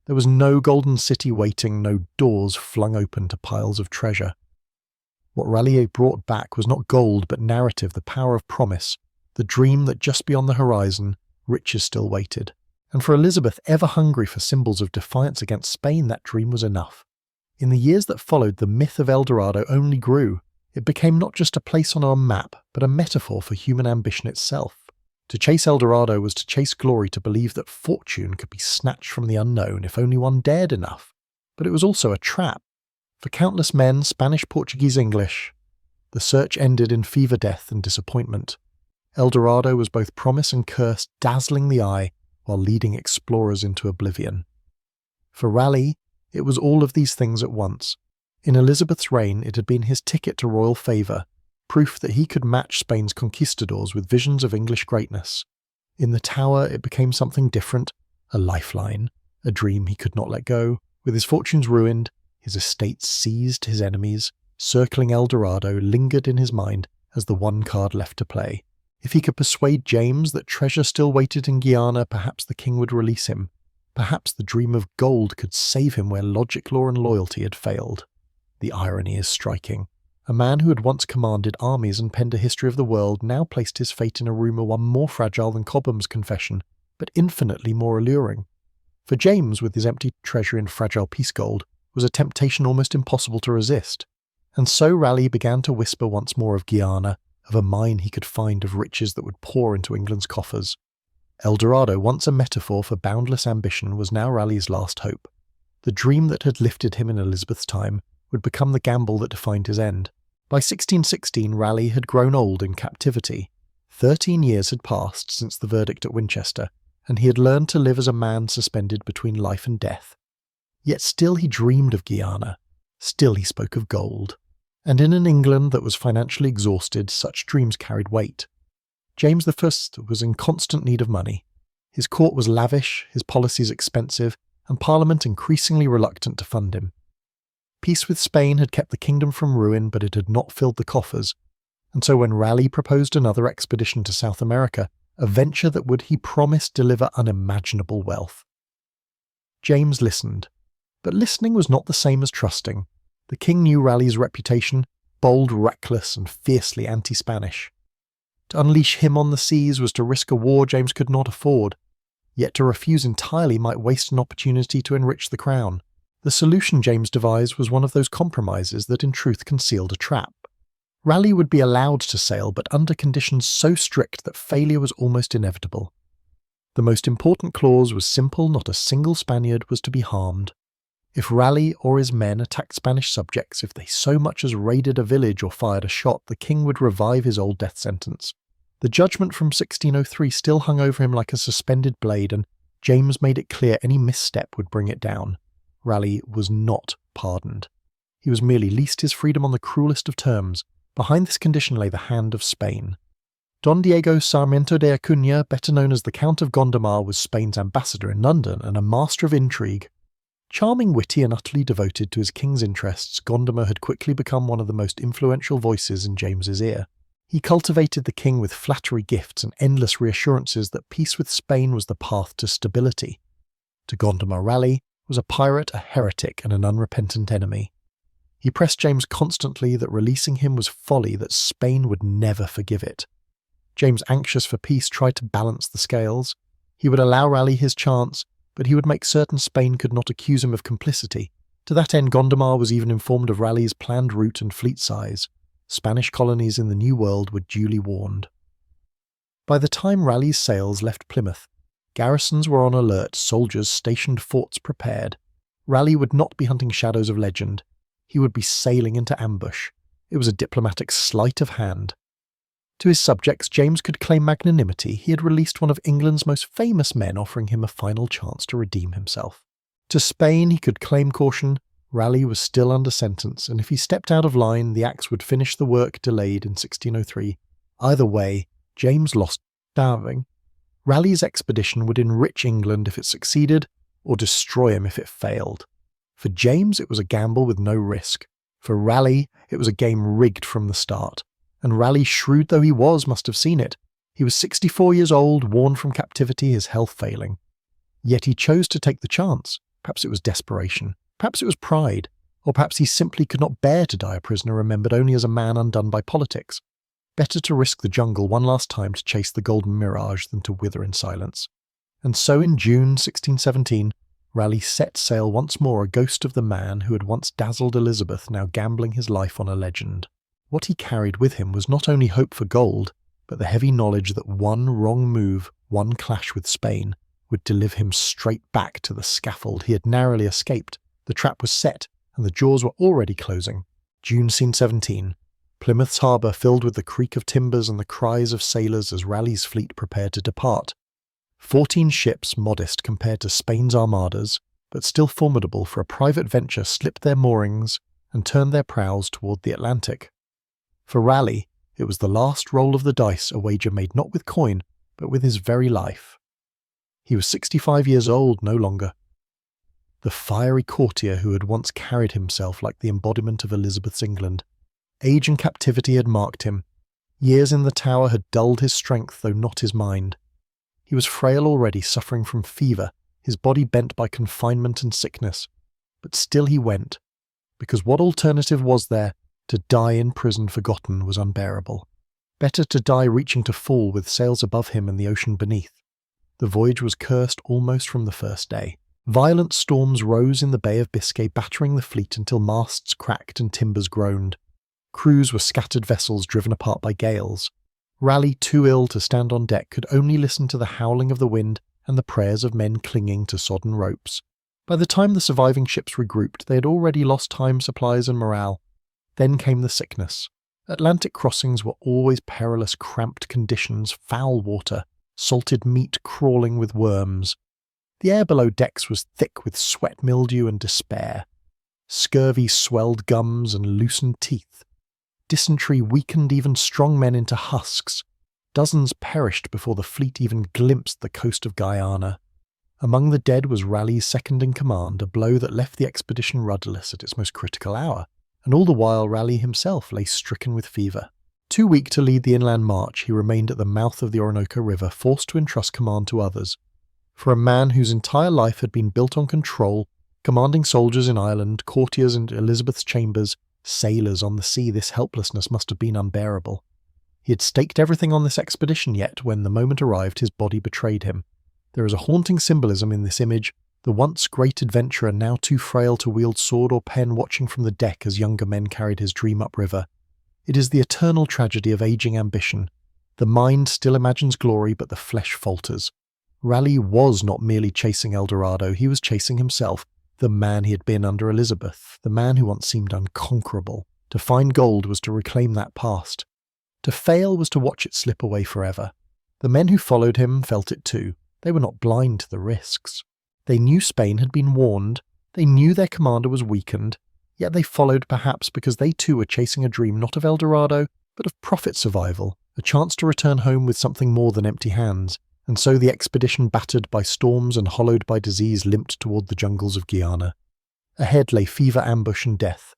There was no golden city waiting, no doors flung open to piles of treasure. What Raleigh brought back was not gold but narrative, the power of promise, the dream that just beyond the horizon, riches still waited. And for Elizabeth, ever hungry for symbols of defiance against Spain, that dream was enough. In the years that followed, the myth of El Dorado only grew. It became not just a place on our map, but a metaphor for human ambition itself. To chase El Dorado was to chase glory, to believe that fortune could be snatched from the unknown if only one dared enough. But it was also a trap. For countless men, Spanish, Portuguese, English, the search ended in fever, death, and disappointment. El Dorado was both promise and curse, dazzling the eye, while leading explorers into oblivion. For Raleigh, it was all of these things at once. In Elizabeth's reign, it had been his ticket to royal favour, proof that he could match Spain's conquistadors with visions of English greatness. In the Tower, it became something different, a lifeline, a dream he could not let go. With his fortunes ruined, his estates seized, his enemies, circling El Dorado, lingered in his mind as the one card left to play. If he could persuade James that treasure still waited in Guyana, perhaps the king would release him. Perhaps the dream of gold could save him where logic, law, and loyalty had failed. The irony is striking. A man who had once commanded armies and penned a history of the world now placed his fate in a rumour one more fragile than Cobham's confession, but infinitely more alluring. For James, with his empty treasure in fragile peace gold, was a temptation almost impossible to resist. And so Raleigh began to whisper once more of Guyana, of a mine he could find of riches that would pour into England's coffers. El Dorado, once a metaphor for boundless ambition, was now Raleigh's last hope. The dream that had lifted him in Elizabeth's time would become the gamble that defined his end. By 1616, Raleigh had grown old in captivity. 13 years had passed since the verdict at Winchester, and he had learned to live as a man suspended between life and death. Yet still he dreamed of Guyana. Still he spoke of gold. And in an England that was financially exhausted, such dreams carried weight. James I was in constant need of money. His court was lavish, his policies expensive, and Parliament increasingly reluctant to fund him. Peace with Spain had kept the kingdom from ruin, but it had not filled the coffers, and so when Raleigh proposed another expedition to South America, a venture that would, he promised, deliver unimaginable wealth. James listened, but listening was not the same as trusting. The king knew Raleigh's reputation, bold, reckless, and fiercely anti-Spanish. To unleash him on the seas was to risk a war James could not afford, yet to refuse entirely might waste an opportunity to enrich the crown. The solution James devised was one of those compromises that in truth concealed a trap. Raleigh would be allowed to sail, but under conditions so strict that failure was almost inevitable. The most important clause was simple: not a single Spaniard was to be harmed. If Raleigh or his men attacked Spanish subjects, if they so much as raided a village or fired a shot, the king would revive his old death sentence. The judgment from 1603 still hung over him like a suspended blade, and James made it clear any misstep would bring it down. Raleigh was not pardoned. He was merely leased his freedom on the cruelest of terms. Behind this condition lay the hand of Spain. Don Diego Sarmiento de Acuña, better known as the Count of Gondomar, was Spain's ambassador in London and a master of intrigue. Charming, witty, and utterly devoted to his king's interests, Gondomar had quickly become one of the most influential voices in James's ear. He cultivated the king with flattery gifts and endless reassurances that peace with Spain was the path to stability. To Gondomar, Raleigh was a pirate, a heretic, and an unrepentant enemy. He pressed James constantly that releasing him was folly, that Spain would never forgive it. James, anxious for peace, tried to balance the scales. He would allow Raleigh his chance, but he would make certain Spain could not accuse him of complicity. To that end, Gondomar was even informed of Raleigh's planned route and fleet size. Spanish colonies in the New World were duly warned. By the time Raleigh's sails left Plymouth, garrisons were on alert, soldiers stationed, forts prepared. Raleigh would not be hunting shadows of legend. He would be sailing into ambush. It was a diplomatic sleight of hand. To his subjects, James could claim magnanimity. He had released one of England's most famous men, offering him a final chance to redeem himself. To Spain, he could claim caution. Raleigh was still under sentence, and if he stepped out of line, the axe would finish the work delayed in 1603. Either way, James lost starving. Raleigh's expedition would enrich England if it succeeded, or destroy him if it failed. For James, it was a gamble with no risk. For Raleigh, it was a game rigged from the start. And Raleigh, shrewd though he was, must have seen it. He was 64 years old, worn from captivity, his health failing. Yet he chose to take the chance. Perhaps it was desperation. Perhaps it was pride. Or perhaps he simply could not bear to die a prisoner remembered only as a man undone by politics. Better to risk the jungle one last time to chase the golden mirage than to wither in silence. And so in June 1617, Raleigh set sail once more, a ghost of the man who had once dazzled Elizabeth, now gambling his life on a legend. What he carried with him was not only hope for gold, but the heavy knowledge that one wrong move, one clash with Spain, would deliver him straight back to the scaffold. He had narrowly escaped. The trap was set, and the jaws were already closing. June 17. Plymouth's harbour filled with the creak of timbers and the cries of sailors as Raleigh's fleet prepared to depart. 14 ships, modest compared to Spain's armadas, but still formidable for a private venture, slipped their moorings and turned their prows toward the Atlantic. For Raleigh, it was the last roll of the dice, a wager made not with coin, but with his very life. He was 65 years old no longer. The fiery courtier who had once carried himself like the embodiment of Elizabeth's England. Age and captivity had marked him. Years in the Tower had dulled his strength, though not his mind. He was frail already, suffering from fever, his body bent by confinement and sickness. But still he went, because what alternative was there? To die in prison forgotten was unbearable. Better to die reaching to fall with sails above him and the ocean beneath. The voyage was cursed almost from the first day. Violent storms rose in the Bay of Biscay, battering the fleet until masts cracked and timbers groaned. Crews were scattered vessels driven apart by gales. Raleigh, too ill to stand on deck, could only listen to the howling of the wind and the prayers of men clinging to sodden ropes. By the time the surviving ships regrouped, they had already lost time, supplies, and morale. Then came the sickness. Atlantic crossings were always perilous, cramped conditions, foul water, salted meat crawling with worms. The air below decks was thick with sweat, mildew, and despair. Scurvy swelled gums and loosened teeth. Dysentery weakened even strong men into husks. Dozens perished before the fleet even glimpsed the coast of Guyana. Among the dead was Raleigh's second-in-command, a blow that left the expedition rudderless at its most critical hour, and all the while Raleigh himself lay stricken with fever. Too weak to lead the inland march, he remained at the mouth of the Orinoco River, forced to entrust command to others. For a man whose entire life had been built on control, commanding soldiers in Ireland, courtiers in Elizabeth's chambers, sailors on the sea, this helplessness must have been unbearable. He had staked everything on this expedition, yet when the moment arrived his body betrayed him. There is a haunting symbolism in this image, the once great adventurer now too frail to wield sword or pen watching from the deck as younger men carried his dream upriver. It is the eternal tragedy of aging ambition. The mind still imagines glory, but the flesh falters. Raleigh was not merely chasing El Dorado, he was chasing himself, the man he had been under Elizabeth, the man who once seemed unconquerable. To find gold was to reclaim that past. To fail was to watch it slip away forever. The men who followed him felt it too. They were not blind to the risks. They knew Spain had been warned, they knew their commander was weakened, yet they followed perhaps because they too were chasing a dream not of El Dorado, but of profit survival, a chance to return home with something more than empty hands, and so the expedition, battered by storms and hollowed by disease, limped toward the jungles of Guyana. Ahead lay fever, ambush and death.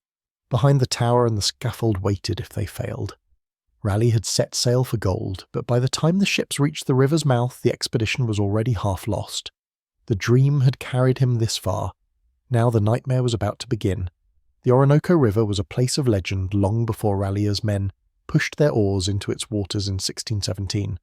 Behind the tower and the scaffold waited if they failed. Raleigh had set sail for gold, but by the time the ships reached the river's mouth, the expedition was already half lost. The dream had carried him this far. Now the nightmare was about to begin. The Orinoco River was a place of legend long before Raleigh's men pushed their oars into its waters in 1617.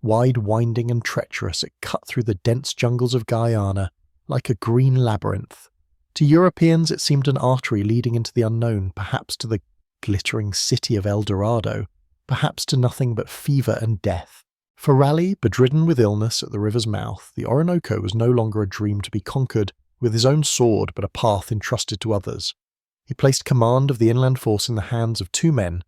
Wide, winding and treacherous, it cut through the dense jungles of Guyana like a green labyrinth. To Europeans it seemed an artery leading into the unknown, perhaps to the glittering city of El Dorado, perhaps to nothing but fever and death. For Raleigh, bedridden with illness at the river's mouth, the Orinoco was no longer a dream to be conquered with his own sword, but a path entrusted to others. He placed command of the inland force in the hands of two men,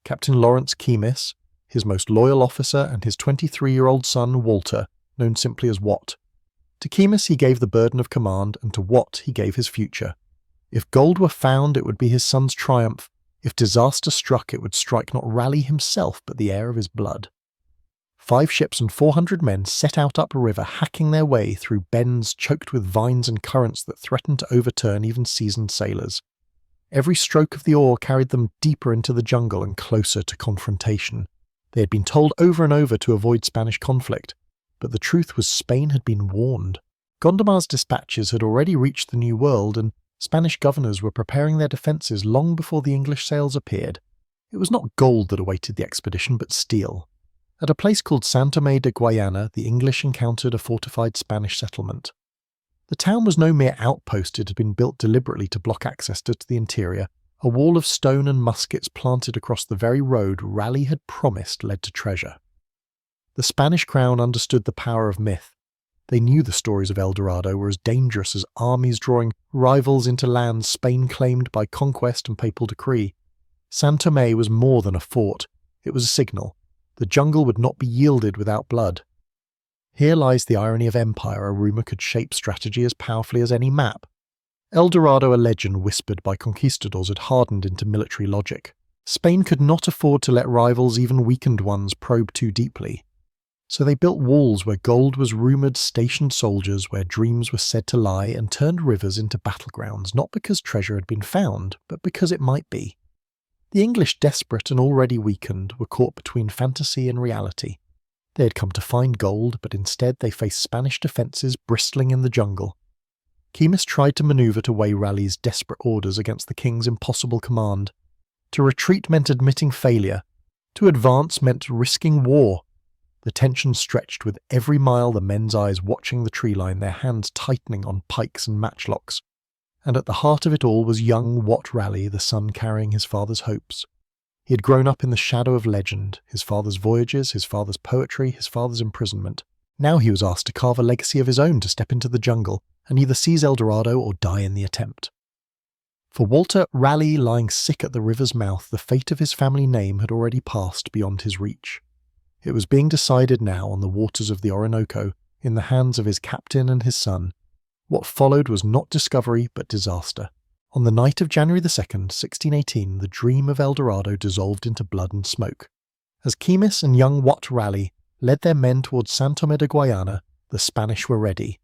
Captain Lawrence Keymis, his most loyal officer, and his 23-year-old son Walter, known simply as Wat. To Keymis he gave the burden of command, and to Wat he gave his future. If gold were found, it would be his son's triumph. If disaster struck, it would strike not Raleigh himself, but the heir of his blood. 5 ships and 400 men set out upriver, hacking their way through bends choked with vines and currents that threatened to overturn even seasoned sailors. Every stroke of the oar carried them deeper into the jungle and closer to confrontation. They had been told over and over to avoid Spanish conflict, but the truth was Spain had been warned. Gondomar's dispatches had already reached the New World, and Spanish governors were preparing their defences long before the English sails appeared. It was not gold that awaited the expedition, but steel. At a place called San Tomé de Guayana, the English encountered a fortified Spanish settlement. The town was no mere outpost, it had been built deliberately to block access to the interior. A wall of stone and muskets planted across the very road Raleigh had promised led to treasure. The Spanish crown understood the power of myth. They knew the stories of El Dorado were as dangerous as armies drawing rivals into lands Spain claimed by conquest and papal decree. San Tomé was more than a fort, it was a signal. The jungle would not be yielded without blood. Here lies the irony of empire, a rumour could shape strategy as powerfully as any map. El Dorado, a legend whispered by conquistadors, had hardened into military logic. Spain could not afford to let rivals, even weakened ones, probe too deeply. So they built walls where gold was rumoured, stationed soldiers where dreams were said to lie, and turned rivers into battlegrounds, not because treasure had been found, but because it might be. The English, desperate and already weakened, were caught between fantasy and reality. They had come to find gold, but instead they faced Spanish defences bristling in the jungle. Keymis tried to manoeuvre to weigh Raleigh's desperate orders against the king's impossible command. To retreat meant admitting failure. To advance meant risking war. The tension stretched with every mile, the men's eyes watching the tree line, their hands tightening on pikes and matchlocks. And at the heart of it all was young Wat Raleigh, the son carrying his father's hopes. He had grown up in the shadow of legend, his father's voyages, his father's poetry, his father's imprisonment. Now he was asked to carve a legacy of his own, to step into the jungle and either seize El Dorado or die in the attempt. For Walter Raleigh, lying sick at the river's mouth, the fate of his family name had already passed beyond his reach. It was being decided now on the waters of the Orinoco, in the hands of his captain and his son. What followed was not discovery, but disaster. On the night of January 2nd, 1618, the dream of El Dorado dissolved into blood and smoke. As Keymis and young Wat Raleigh led their men towards San Tomé de Guayana, the Spanish were ready.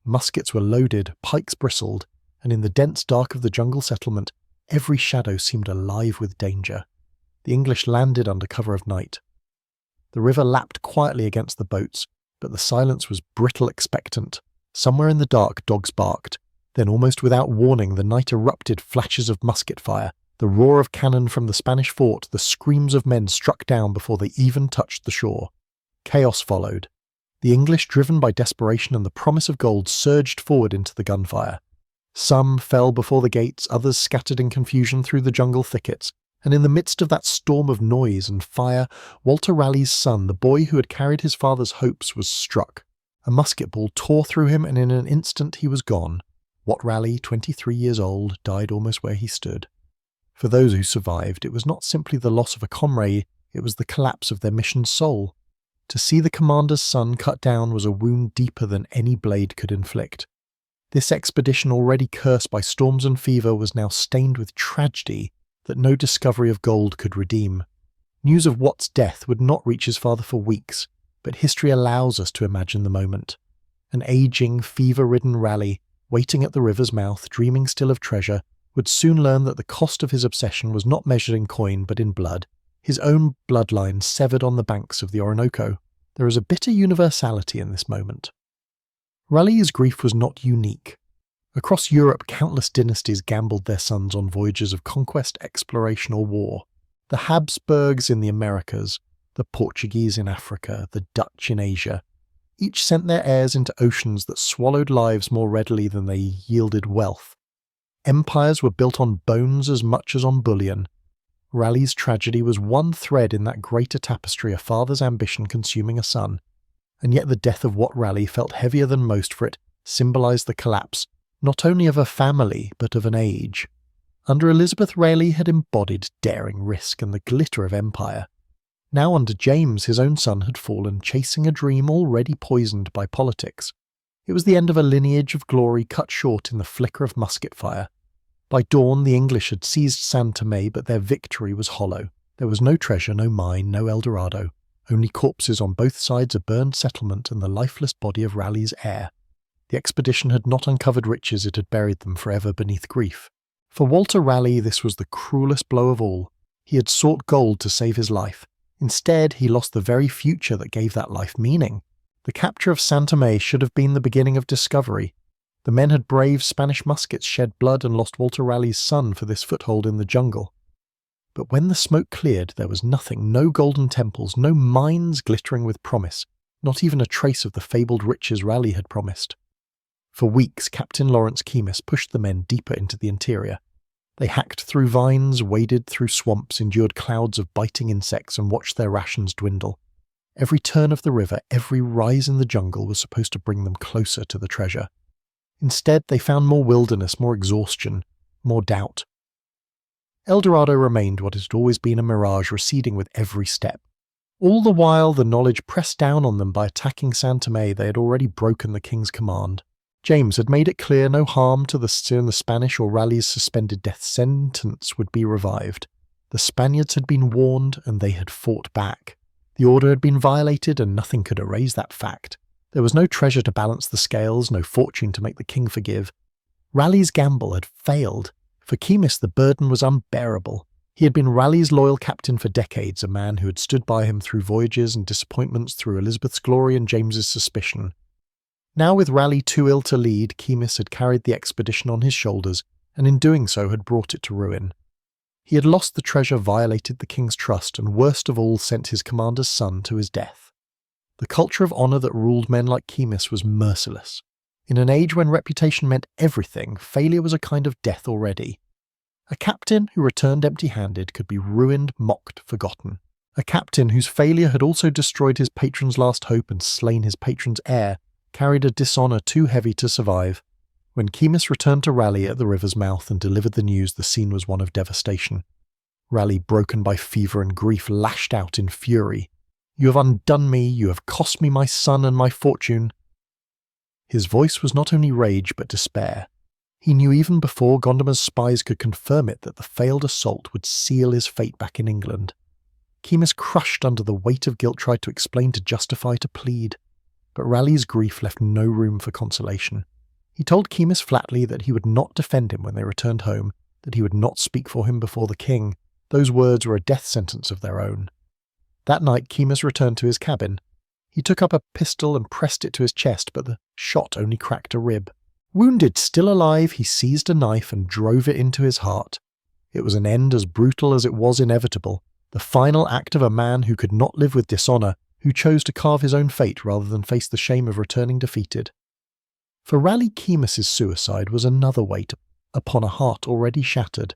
Muskets were loaded, pikes bristled, and in the dense dark of the jungle settlement, every shadow seemed alive with danger. The English landed under cover of night. The river lapped quietly against the boats, but the silence was brittle expectant. Somewhere in the dark, dogs barked. Then, almost without warning, the night erupted flashes of musket fire, the roar of cannon from the Spanish fort, the screams of men struck down before they even touched the shore. Chaos followed. The English, driven by desperation and the promise of gold, surged forward into the gunfire. Some fell before the gates, others scattered in confusion through the jungle thickets, and in the midst of that storm of noise and fire, Walter Raleigh's son, the boy who had carried his father's hopes, was struck. A musket ball tore through him, and in an instant he was gone. Wat Raleigh, 23 years old, died almost where he stood. For those who survived, it was not simply the loss of a comrade, it was the collapse of their mission's soul. To see the commander's son cut down was a wound deeper than any blade could inflict. This expedition, already cursed by storms and fever, was now stained with tragedy that no discovery of gold could redeem. News of Wat's death would not reach his father for weeks, but history allows us to imagine the moment. An aging, fever-ridden Raleigh, waiting at the river's mouth, dreaming still of treasure, would soon learn that the cost of his obsession was not measured in coin but in blood, his own bloodline severed on the banks of the Orinoco. There is a bitter universality in this moment. Raleigh's grief was not unique. Across Europe, countless dynasties gambled their sons on voyages of conquest, exploration, or war. The Habsburgs in the Americas, the Portuguese in Africa, the Dutch in Asia. Each sent their heirs into oceans that swallowed lives more readily than they yielded wealth. Empires were built on bones as much as on bullion. Raleigh's tragedy was one thread in that greater tapestry, a father's ambition consuming a son. And yet the death of Wat Raleigh felt heavier than most, for it symbolised the collapse, not only of a family, but of an age. Under Elizabeth, Raleigh had embodied daring, risk, and the glitter of empire. Now under James, his own son had fallen, chasing a dream already poisoned by politics. It was the end of a lineage of glory cut short in the flicker of musket fire. By dawn, the English had seized San Tomé, but their victory was hollow. There was no treasure, no mine, no El Dorado. Only corpses on both sides, a burned settlement, and the lifeless body of Raleigh's heir. The expedition had not uncovered riches, it had buried them forever beneath grief. For Walter Raleigh, this was the cruelest blow of all. He had sought gold to save his life. Instead, he lost the very future that gave that life meaning. The capture of San Tomé should have been the beginning of discovery. The men had braved Spanish muskets, shed blood, and lost Walter Raleigh's son for this foothold in the jungle. But when the smoke cleared, there was nothing, no golden temples, no mines glittering with promise, not even a trace of the fabled riches Raleigh had promised. For weeks, Captain Lawrence Keymis pushed the men deeper into the interior. They hacked through vines, waded through swamps, endured clouds of biting insects, and watched their rations dwindle. Every turn of the river, every rise in the jungle was supposed to bring them closer to the treasure. Instead, they found more wilderness, more exhaustion, more doubt. El Dorado remained what had always been, a mirage receding with every step. All the while, the knowledge pressed down on them by attacking San Tomé. They had already broken the king's command. James had made it clear no harm to the Spanish or Raleigh's suspended death sentence would be revived. The Spaniards had been warned, and they had fought back. The order had been violated, and nothing could erase that fact. There was no treasure to balance the scales, no fortune to make the king forgive. Raleigh's gamble had failed. For Keymis, the burden was unbearable. He had been Raleigh's loyal captain for decades, a man who had stood by him through voyages and disappointments, through Elizabeth's glory and James's suspicion. Now, with Raleigh too ill to lead, Keymis had carried the expedition on his shoulders, and in doing so had brought it to ruin. He had lost the treasure, violated the king's trust, and worst of all, sent his commander's son to his death. The culture of honour that ruled men like Keymis was merciless. In an age when reputation meant everything, failure was a kind of death already. A captain who returned empty-handed could be ruined, mocked, forgotten. A captain whose failure had also destroyed his patron's last hope and slain his patron's heir carried a dishonour too heavy to survive. When Keymis returned to Raleigh at the river's mouth and delivered the news, the scene was one of devastation. Raleigh, broken by fever and grief, lashed out in fury. "You have undone me, you have cost me my son and my fortune." His voice was not only rage but despair. He knew even before Gondomar's spies could confirm it that the failed assault would seal his fate back in England. Keymis, crushed under the weight of guilt, tried to explain, to justify, to plead. But Raleigh's grief left no room for consolation. He told Keymis flatly that he would not defend him when they returned home, that he would not speak for him before the king. Those words were a death sentence of their own. That night Keymis returned to his cabin. He took up a pistol and pressed it to his chest, but the shot only cracked a rib. Wounded, still alive, he seized a knife and drove it into his heart. It was an end as brutal as it was inevitable, the final act of a man who could not live with dishonour, who chose to carve his own fate rather than face the shame of returning defeated. For Raleigh, Keymis's suicide was another weight upon a heart already shattered.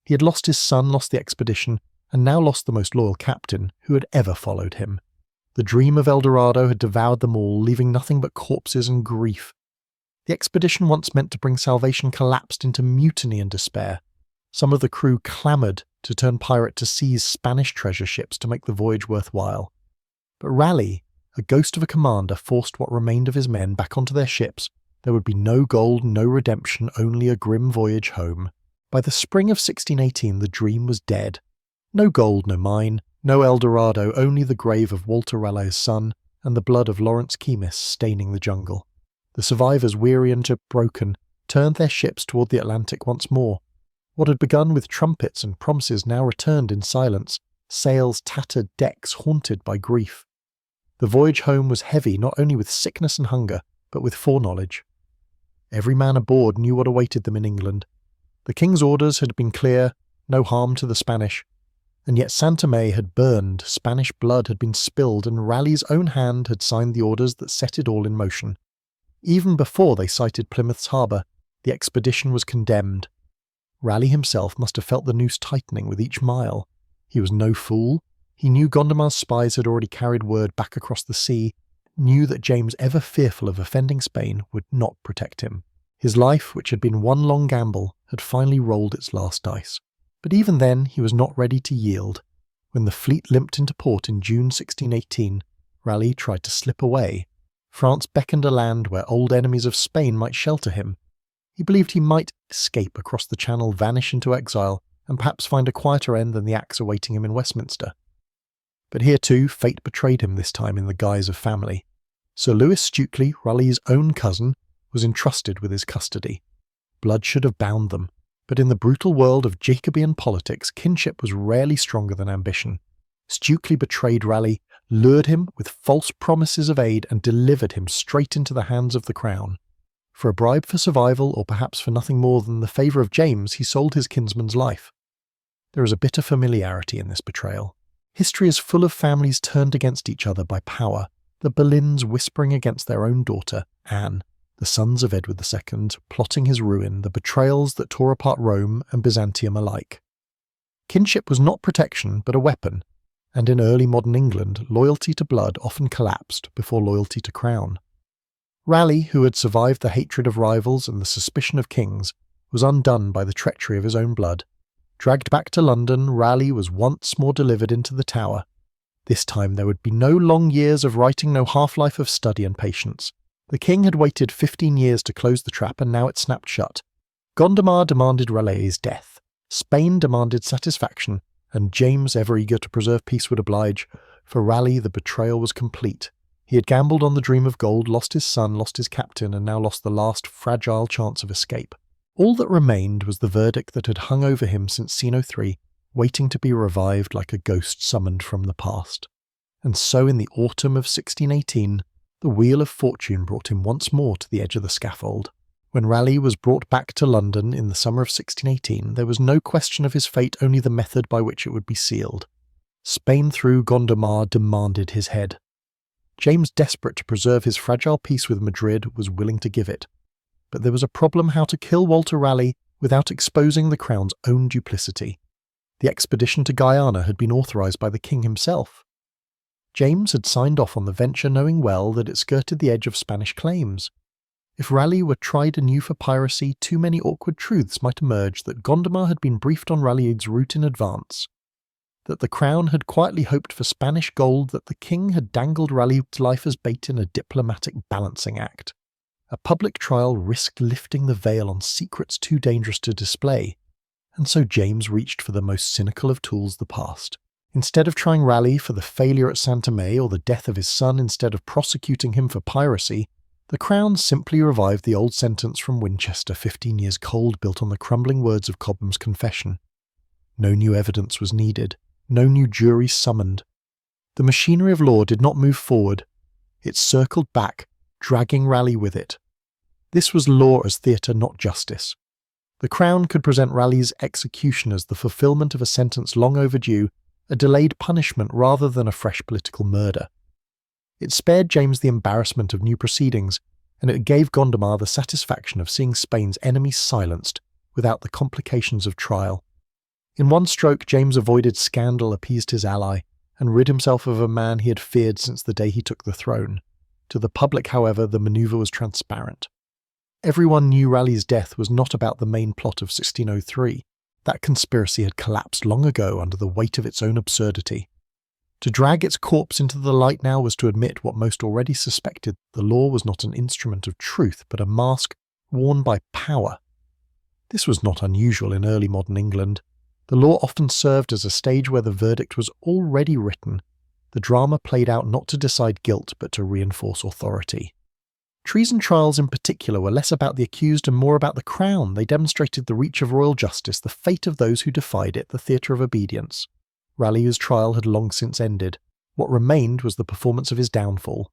He had lost his son, lost the expedition, and now lost the most loyal captain who had ever followed him. The dream of El Dorado had devoured them all, leaving nothing but corpses and grief. The expedition once meant to bring salvation collapsed into mutiny and despair. Some of the crew clamoured to turn pirate to seize Spanish treasure ships to make the voyage worthwhile. But Raleigh, a ghost of a commander, forced what remained of his men back onto their ships. There would be no gold, no redemption, only a grim voyage home. By the spring of 1618 the dream was dead. No gold, no mine, no El Dorado, only the grave of Walter Raleigh's son and the blood of Lawrence Keymis staining the jungle. The survivors, weary and broken, turned their ships toward the Atlantic once more. What had begun with trumpets and promises now returned in silence, sails tattered, decks haunted by grief. The voyage home was heavy not only with sickness and hunger, but with foreknowledge. Every man aboard knew what awaited them in England. The king's orders had been clear, no harm to the Spanish. And yet Santa May had burned, Spanish blood had been spilled, and Raleigh's own hand had signed the orders that set it all in motion. Even before they sighted Plymouth's harbour, the expedition was condemned. Raleigh himself must have felt the noose tightening with each mile. He was no fool. He knew Gondomar's spies had already carried word back across the sea, knew that James, ever fearful of offending Spain, would not protect him. His life, which had been one long gamble, had finally rolled its last dice. But even then he was not ready to yield. When the fleet limped into port in June 1618, Raleigh tried to slip away. France beckoned a land where old enemies of Spain might shelter him. He believed he might escape across the Channel, vanish into exile, and perhaps find a quieter end than the axe awaiting him in Westminster. But here too, fate betrayed him, this time in the guise of family. Sir Lewis Stukely, Raleigh's own cousin, was entrusted with his custody. Blood should have bound them, but in the brutal world of Jacobean politics, kinship was rarely stronger than ambition. Stukely betrayed Raleigh, lured him with false promises of aid, and delivered him straight into the hands of the crown. For a bribe for survival, or perhaps for nothing more than the favour of James, he sold his kinsman's life. There is a bitter familiarity in this betrayal. History is full of families turned against each other by power, the Boleyns whispering against their own daughter, Anne, the sons of Edward II, plotting his ruin, the betrayals that tore apart Rome and Byzantium alike. Kinship was not protection, but a weapon, and in early modern England, loyalty to blood often collapsed before loyalty to crown. Raleigh, who had survived the hatred of rivals and the suspicion of kings, was undone by the treachery of his own blood. Dragged back to London, Raleigh was once more delivered into the Tower. This time there would be no long years of writing, no half-life of study and patience. The king had waited 15 years to close the trap, and now it snapped shut. Gondomar demanded Raleigh's death. Spain demanded satisfaction, and James, ever eager to preserve peace, would oblige. For Raleigh, the betrayal was complete. He had gambled on the dream of gold, lost his son, lost his captain, and now lost the last fragile chance of escape. All that remained was the verdict that had hung over him since scene 03, waiting to be revived like a ghost summoned from the past. And so in the autumn of 1618, the wheel of fortune brought him once more to the edge of the scaffold. When Raleigh was brought back to London in the summer of 1618, there was no question of his fate, only the method by which it would be sealed. Spain, through Gondomar, demanded his head. James, desperate to preserve his fragile peace with Madrid, was willing to give it. But there was a problem how to kill Walter Raleigh without exposing the crown's own duplicity. The expedition to Guyana had been authorised by the king himself. James had signed off on the venture, knowing well that it skirted the edge of Spanish claims. If Raleigh were tried anew for piracy, too many awkward truths might emerge: that Gondomar had been briefed on Raleigh's route in advance, that the crown had quietly hoped for Spanish gold, that the king had dangled Raleigh's life as bait in a diplomatic balancing act. A public trial risked lifting the veil on secrets too dangerous to display, and so James reached for the most cynical of tools, the past. Instead of trying Raleigh for the failure at Santa May or the death of his son instead of prosecuting him for piracy, the Crown simply revived the old sentence from Winchester 15 years cold built on the crumbling words of Cobham's confession. No new evidence was needed, no new juries summoned. The machinery of law did not move forward, it circled back, dragging Raleigh with it. This was law as theatre, not justice. The Crown could present Raleigh's execution as the fulfilment of a sentence long overdue, a delayed punishment rather than a fresh political murder. It spared James the embarrassment of new proceedings, and it gave Gondomar the satisfaction of seeing Spain's enemies silenced without the complications of trial. In one stroke, James avoided scandal, appeased his ally, and rid himself of a man he had feared since the day he took the throne. To the public, however, the manoeuvre was transparent. Everyone knew Raleigh's death was not about the main plot of 1603. That conspiracy had collapsed long ago under the weight of its own absurdity. To drag its corpse into the light now was to admit what most already suspected: the law was not an instrument of truth, but a mask worn by power. This was not unusual in early modern England. The law often served as a stage where the verdict was already written. The drama played out not to decide guilt, but to reinforce authority. Treason trials in particular were less about the accused and more about the Crown. They demonstrated the reach of royal justice, the fate of those who defied it, the theatre of obedience. Raleigh's trial had long since ended. What remained was the performance of his downfall.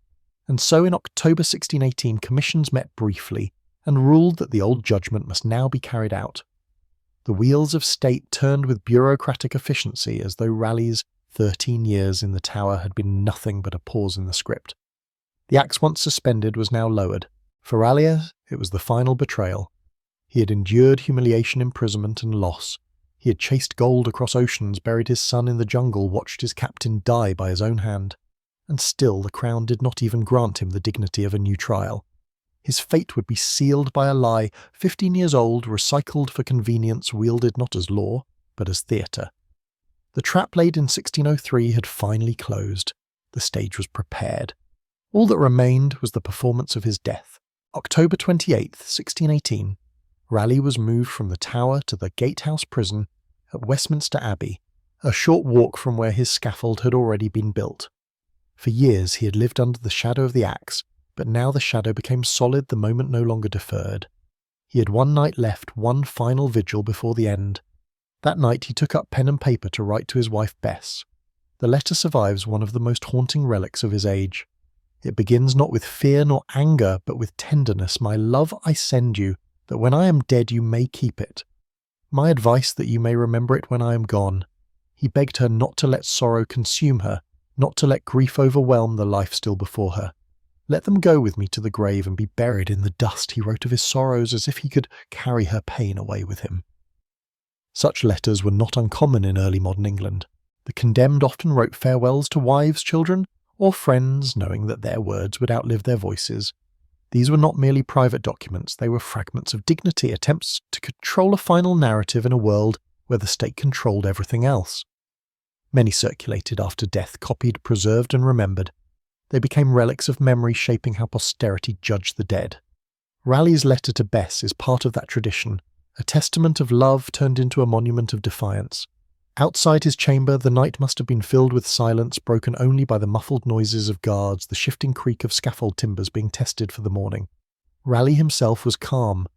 And so in October 1618 commissions met briefly and ruled that the old judgment must now be carried out. The wheels of state turned with bureaucratic efficiency as though Raleigh's 13 years in the Tower had been nothing but a pause in the script. The axe once suspended was now lowered. For Raleigh, it was the final betrayal. He had endured humiliation, imprisonment, and loss. He had chased gold across oceans, buried his son in the jungle, watched his captain die by his own hand. And still the Crown did not even grant him the dignity of a new trial. His fate would be sealed by a lie, 15 years old, recycled for convenience, wielded not as law, but as theatre. The trap laid in 1603 had finally closed. The stage was prepared. All that remained was the performance of his death. October 28, 1618, Raleigh was moved from the Tower to the Gatehouse Prison at Westminster Abbey, a short walk from where his scaffold had already been built. For years he had lived under the shadow of the axe, but now the shadow became solid, the moment no longer deferred. He had one night left, one final vigil before the end. That night he took up pen and paper to write to his wife Bess. The letter survives, one of the most haunting relics of his age. It begins not with fear nor anger, but with tenderness. My love I send you, that when I am dead you may keep it. My advice that you may remember it when I am gone. He begged her not to let sorrow consume her, not to let grief overwhelm the life still before her. Let them go with me to the grave and be buried in the dust. He wrote of his sorrows as if he could carry her pain away with him. Such letters were not uncommon in early modern England. The condemned often wrote farewells to wives, children, or friends, knowing that their words would outlive their voices. These were not merely private documents, they were fragments of dignity, attempts to control a final narrative in a world where the state controlled everything else. Many circulated after death, copied, preserved, and remembered. They became relics of memory, shaping how posterity judged the dead. Raleigh's letter to Bess is part of that tradition, a testament of love turned into a monument of defiance. Outside his chamber, the night must have been filled with silence, broken only by the muffled noises of guards, the shifting creak of scaffold timbers being tested for the morning. Raleigh himself was calm.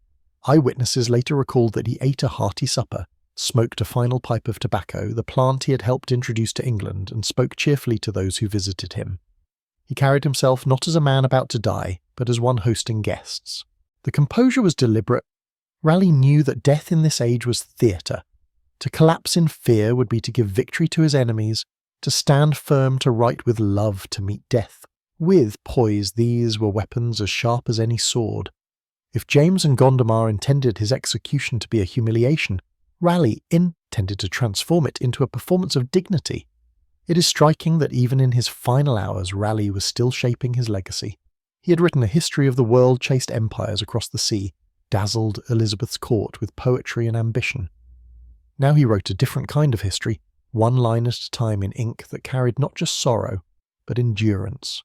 Eyewitnesses later recalled that he ate a hearty supper, smoked a final pipe of tobacco, the plant he had helped introduce to England, and spoke cheerfully to those who visited him. He carried himself not as a man about to die, but as one hosting guests. The composure was deliberate. Raleigh knew that death in this age was theatre. To collapse in fear would be to give victory to his enemies, to stand firm, to write with love, to meet death. With poise, these were weapons as sharp as any sword. If James and Gondomar intended his execution to be a humiliation, Raleigh intended to transform it into a performance of dignity. It is striking that even in his final hours, Raleigh was still shaping his legacy. He had written a history of the world, chased empires across the sea, dazzled Elizabeth's court with poetry and ambition. Now he wrote a different kind of history, one line at a time in ink that carried not just sorrow, but endurance.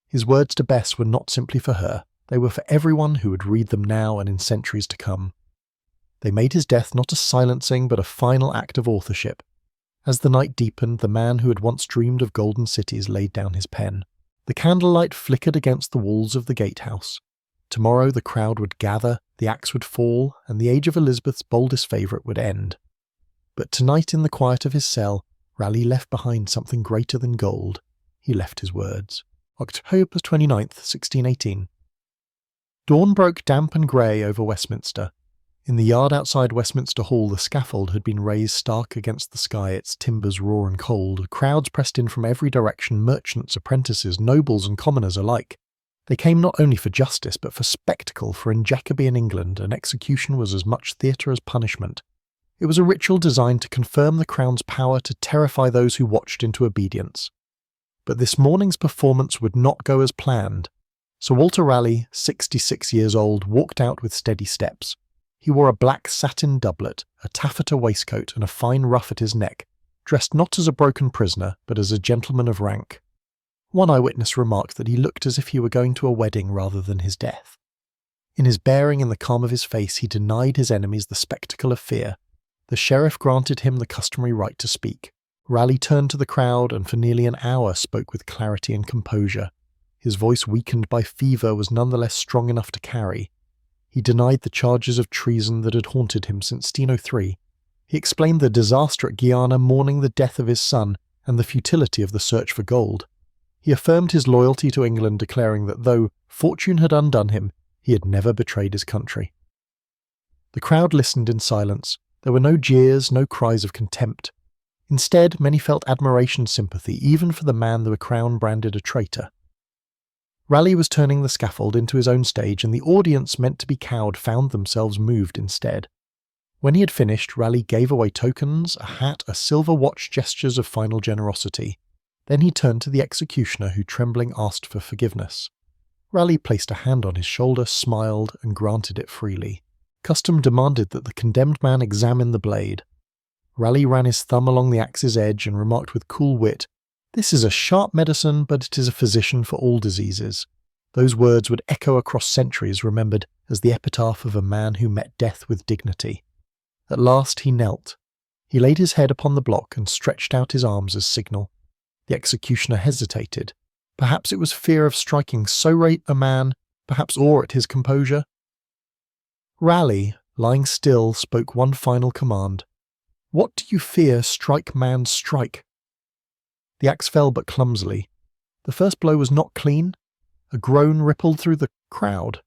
His words to Bess were not simply for her, they were for everyone who would read them now and in centuries to come. They made his death not a silencing but a final act of authorship. As the night deepened, the man who had once dreamed of golden cities laid down his pen. The candlelight flickered against the walls of the gatehouse. Tomorrow the crowd would gather, the axe would fall, and the age of Elizabeth's boldest favourite would end. But tonight, in the quiet of his cell, Raleigh left behind something greater than gold. He left his words. October 29th, 1618. Dawn broke damp and grey over Westminster. In the yard outside Westminster Hall, the scaffold had been raised stark against the sky, its timbers raw and cold. Crowds pressed in from every direction, merchants, apprentices, nobles and commoners alike. They came not only for justice, but for spectacle, for in Jacobean England an execution was as much theatre as punishment. It was a ritual designed to confirm the crown's power to terrify those who watched into obedience. But this morning's performance would not go as planned. Sir Walter Raleigh, 66 years old, walked out with steady steps. He wore a black satin doublet, a taffeta waistcoat and a fine ruff at his neck, dressed not as a broken prisoner, but as a gentleman of rank. One eyewitness remarked that he looked as if he were going to a wedding rather than his death. In his bearing and the calm of his face, he denied his enemies the spectacle of fear. The sheriff granted him the customary right to speak. Raleigh turned to the crowd and for nearly an hour spoke with clarity and composure. His voice, weakened by fever, was nonetheless strong enough to carry. He denied the charges of treason that had haunted him since 1603. He explained the disaster at Guiana, mourning the death of his son and the futility of the search for gold. He affirmed his loyalty to England, declaring that though fortune had undone him, he had never betrayed his country. The crowd listened in silence. There were no jeers, no cries of contempt. Instead, many felt admiration and sympathy, even for the man the Crown branded a traitor. Raleigh was turning the scaffold into his own stage, and the audience, meant to be cowed, found themselves moved instead. When he had finished, Raleigh gave away tokens, a hat, a silver watch, gestures of final generosity. Then he turned to the executioner, who trembling asked for forgiveness. Raleigh placed a hand on his shoulder, smiled, and granted it freely. Custom demanded that the condemned man examine the blade. Raleigh ran his thumb along the axe's edge and remarked with cool wit, "This is a sharp medicine, but it is a physician for all diseases." Those words would echo across centuries, remembered as the epitaph of a man who met death with dignity. At last he knelt. He laid his head upon the block and stretched out his arms as signal. The executioner hesitated. Perhaps it was fear of striking so great a man, perhaps awe at his composure. Raleigh, lying still, spoke one final command. "What do you fear? Strike, man, strike." The axe fell but clumsily. The first blow was not clean. A groan rippled through the crowd.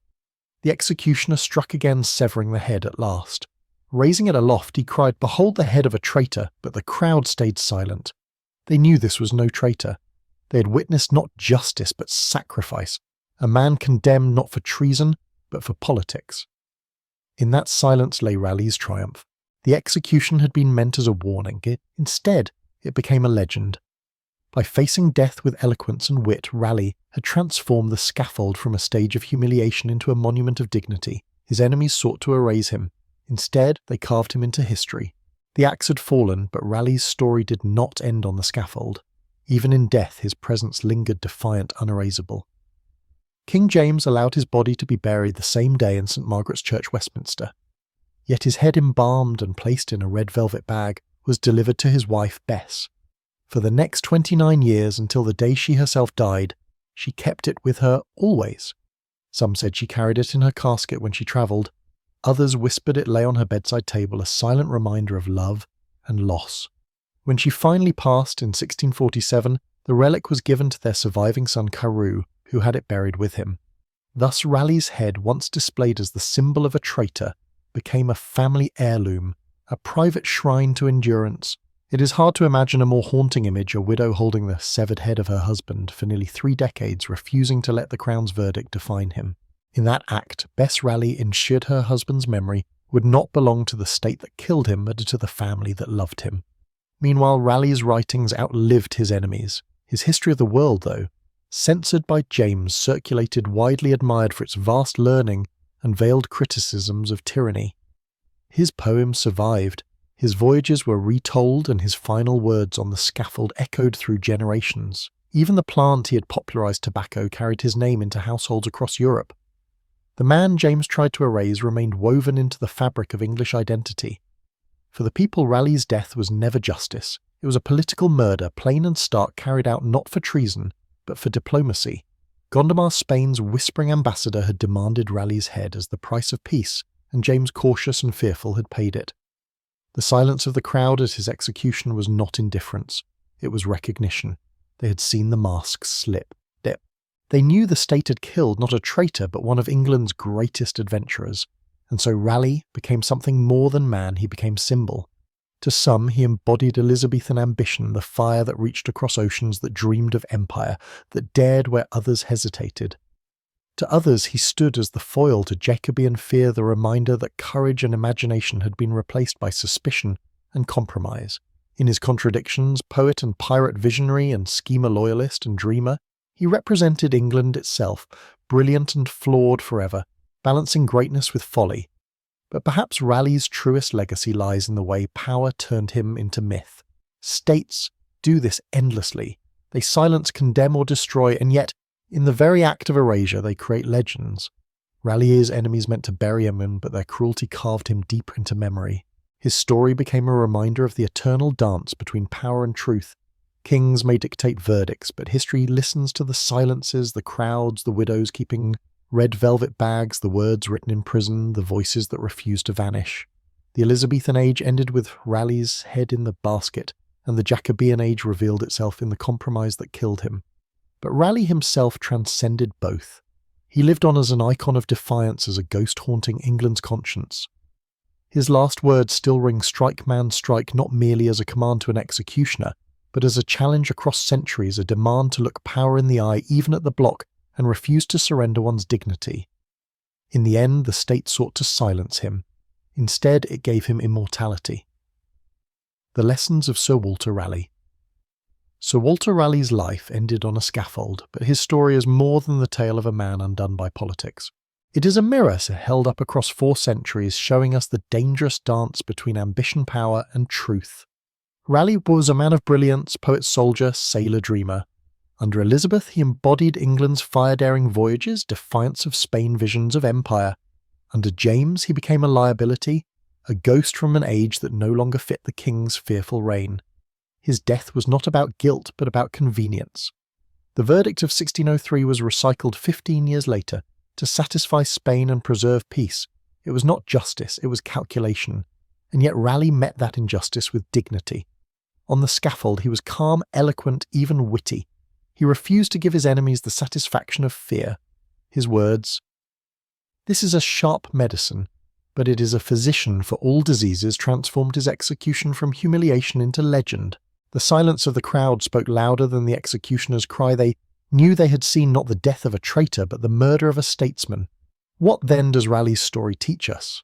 The executioner struck again, severing the head at last. Raising it aloft, he cried, "Behold the head of a traitor," but the crowd stayed silent. They knew this was no traitor. They had witnessed not justice but sacrifice, a man condemned not for treason but for politics. In that silence lay Raleigh's triumph. The execution had been meant as a warning. Instead, it became a legend. By facing death with eloquence and wit, Raleigh had transformed the scaffold from a stage of humiliation into a monument of dignity. His enemies sought to erase him. Instead, they carved him into history. The axe had fallen, but Raleigh's story did not end on the scaffold. Even in death, his presence lingered defiant, unerasable. King James allowed his body to be buried the same day in St. Margaret's Church, Westminster. Yet his head, embalmed and placed in a red velvet bag, was delivered to his wife, Bess. For the next 29 years, until the day she herself died, she kept it with her always. Some said she carried it in her casket when she travelled. Others whispered it lay on her bedside table, a silent reminder of love and loss. When she finally passed in 1647, the relic was given to their surviving son Carew, who had it buried with him. Thus Raleigh's head, once displayed as the symbol of a traitor, became a family heirloom, a private shrine to endurance. It is hard to imagine a more haunting image, a widow holding the severed head of her husband for nearly 3 decades, refusing to let the Crown's verdict define him. In that act, Bess Raleigh ensured her husband's memory would not belong to the state that killed him, but to the family that loved him. Meanwhile, Raleigh's writings outlived his enemies. His History of the World, though, censored by James, circulated widely admired for its vast learning and veiled criticisms of tyranny. His poems survived. His voyages were retold, and his final words on the scaffold echoed through generations. Even the plant he had popularised, tobacco, carried his name into households across Europe. The man James tried to erase remained woven into the fabric of English identity. For the people, Raleigh's death was never justice. It was a political murder, plain and stark, carried out not for treason, but for diplomacy. Gondomar, Spain's whispering ambassador, had demanded Raleigh's head as the price of peace, and James, cautious and fearful, had paid it. The silence of the crowd at his execution was not indifference. It was recognition. They had seen the masks slip. They knew the state had killed not a traitor, but one of England's greatest adventurers. And so Raleigh became something more than man, he became symbol. To some, he embodied Elizabethan ambition, the fire that reached across oceans, that dreamed of empire, that dared where others hesitated. To others, he stood as the foil to Jacobean fear, the reminder that courage and imagination had been replaced by suspicion and compromise. In his contradictions, poet and pirate, visionary and schemer, loyalist and dreamer, he represented England itself, brilliant and flawed forever, balancing greatness with folly. But perhaps Raleigh's truest legacy lies in the way power turned him into myth. States do this endlessly. They silence, condemn or destroy, and yet, in the very act of erasure, they create legends. Raleigh's enemies meant to bury him, but their cruelty carved him deeper into memory. His story became a reminder of the eternal dance between power and truth. Kings may dictate verdicts, but history listens to the silences, the crowds, the widows keeping red velvet bags, the words written in prison, the voices that refuse to vanish. The Elizabethan age ended with Raleigh's head in the basket, and the Jacobean age revealed itself in the compromise that killed him. But Raleigh himself transcended both. He lived on as an icon of defiance, as a ghost haunting England's conscience. His last words still ring, "Strike, man, strike," not merely as a command to an executioner, but as a challenge across centuries, a demand to look power in the eye even at the block and refuse to surrender one's dignity. In the end, the state sought to silence him. Instead, it gave him immortality. The lessons of Sir Walter Raleigh. Sir Walter Raleigh's life ended on a scaffold, but his story is more than the tale of a man undone by politics. It is a mirror held up across 4 centuries, showing us the dangerous dance between ambition, power, and truth. Raleigh was a man of brilliance, poet-soldier, sailor-dreamer. Under Elizabeth, he embodied England's fire-daring voyages, defiance of Spain, visions of empire. Under James, he became a liability, a ghost from an age that no longer fit the king's fearful reign. His death was not about guilt, but about convenience. The verdict of 1603 was recycled 15 years later to satisfy Spain and preserve peace. It was not justice, it was calculation. And yet Raleigh met that injustice with dignity. On the scaffold, he was calm, eloquent, even witty. He refused to give his enemies the satisfaction of fear. His words, "This is a sharp medicine, but it is a physician for all diseases," transformed his execution from humiliation into legend. The silence of the crowd spoke louder than the executioner's cry. They knew they had seen not the death of a traitor, but the murder of a statesman. What then does Raleigh's story teach us?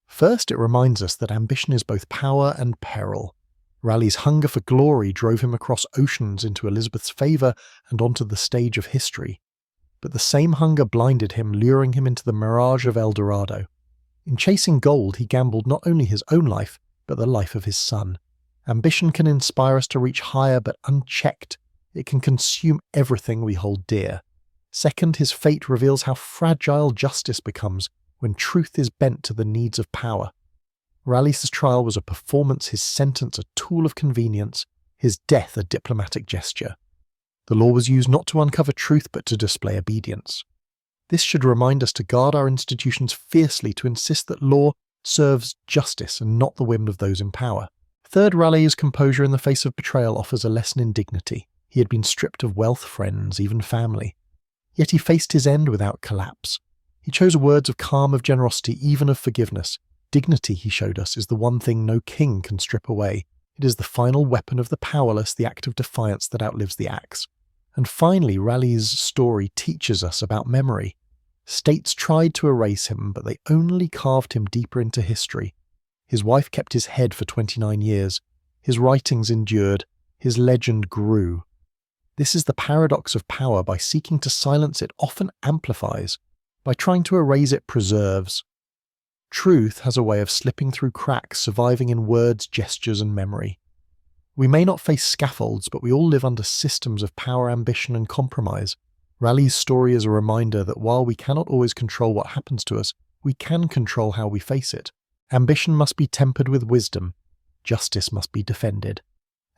First, it reminds us that ambition is both power and peril. Raleigh's hunger for glory drove him across oceans into Elizabeth's favour and onto the stage of history. But the same hunger blinded him, luring him into the mirage of El Dorado. In chasing gold, he gambled not only his own life, but the life of his son. Ambition can inspire us to reach higher, but unchecked, it can consume everything we hold dear. Second, his fate reveals how fragile justice becomes when truth is bent to the needs of power. Raleigh's trial was a performance, his sentence a tool of convenience, his death a diplomatic gesture. The law was used not to uncover truth, but to display obedience. This should remind us to guard our institutions fiercely, to insist that law serves justice and not the whim of those in power. Third, Raleigh's composure in the face of betrayal offers a lesson in dignity. He had been stripped of wealth, friends, even family. Yet he faced his end without collapse. He chose words of calm, of generosity, even of forgiveness. Dignity, he showed us, is the one thing no king can strip away. It is the final weapon of the powerless, the act of defiance that outlives the axe. And finally, Raleigh's story teaches us about memory. States tried to erase him, but they only carved him deeper into history. His wife kept his head for 29 years. His writings endured. His legend grew. This is the paradox of power. By seeking to silence it, often amplifies. By trying to erase it, preserves. Truth has a way of slipping through cracks, surviving in words, gestures, and memory. We may not face scaffolds, but we all live under systems of power, ambition, and compromise. Raleigh's story is a reminder that while we cannot always control what happens to us, we can control how we face it. Ambition must be tempered with wisdom. Justice must be defended.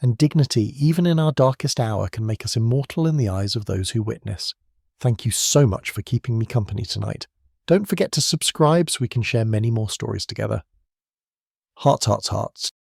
and dignity, even in our darkest hour, can make us immortal in the eyes of those who witness. Thank you so much for keeping me company tonight. Don't forget to subscribe so we can share many more stories together. Hearts, hearts, hearts.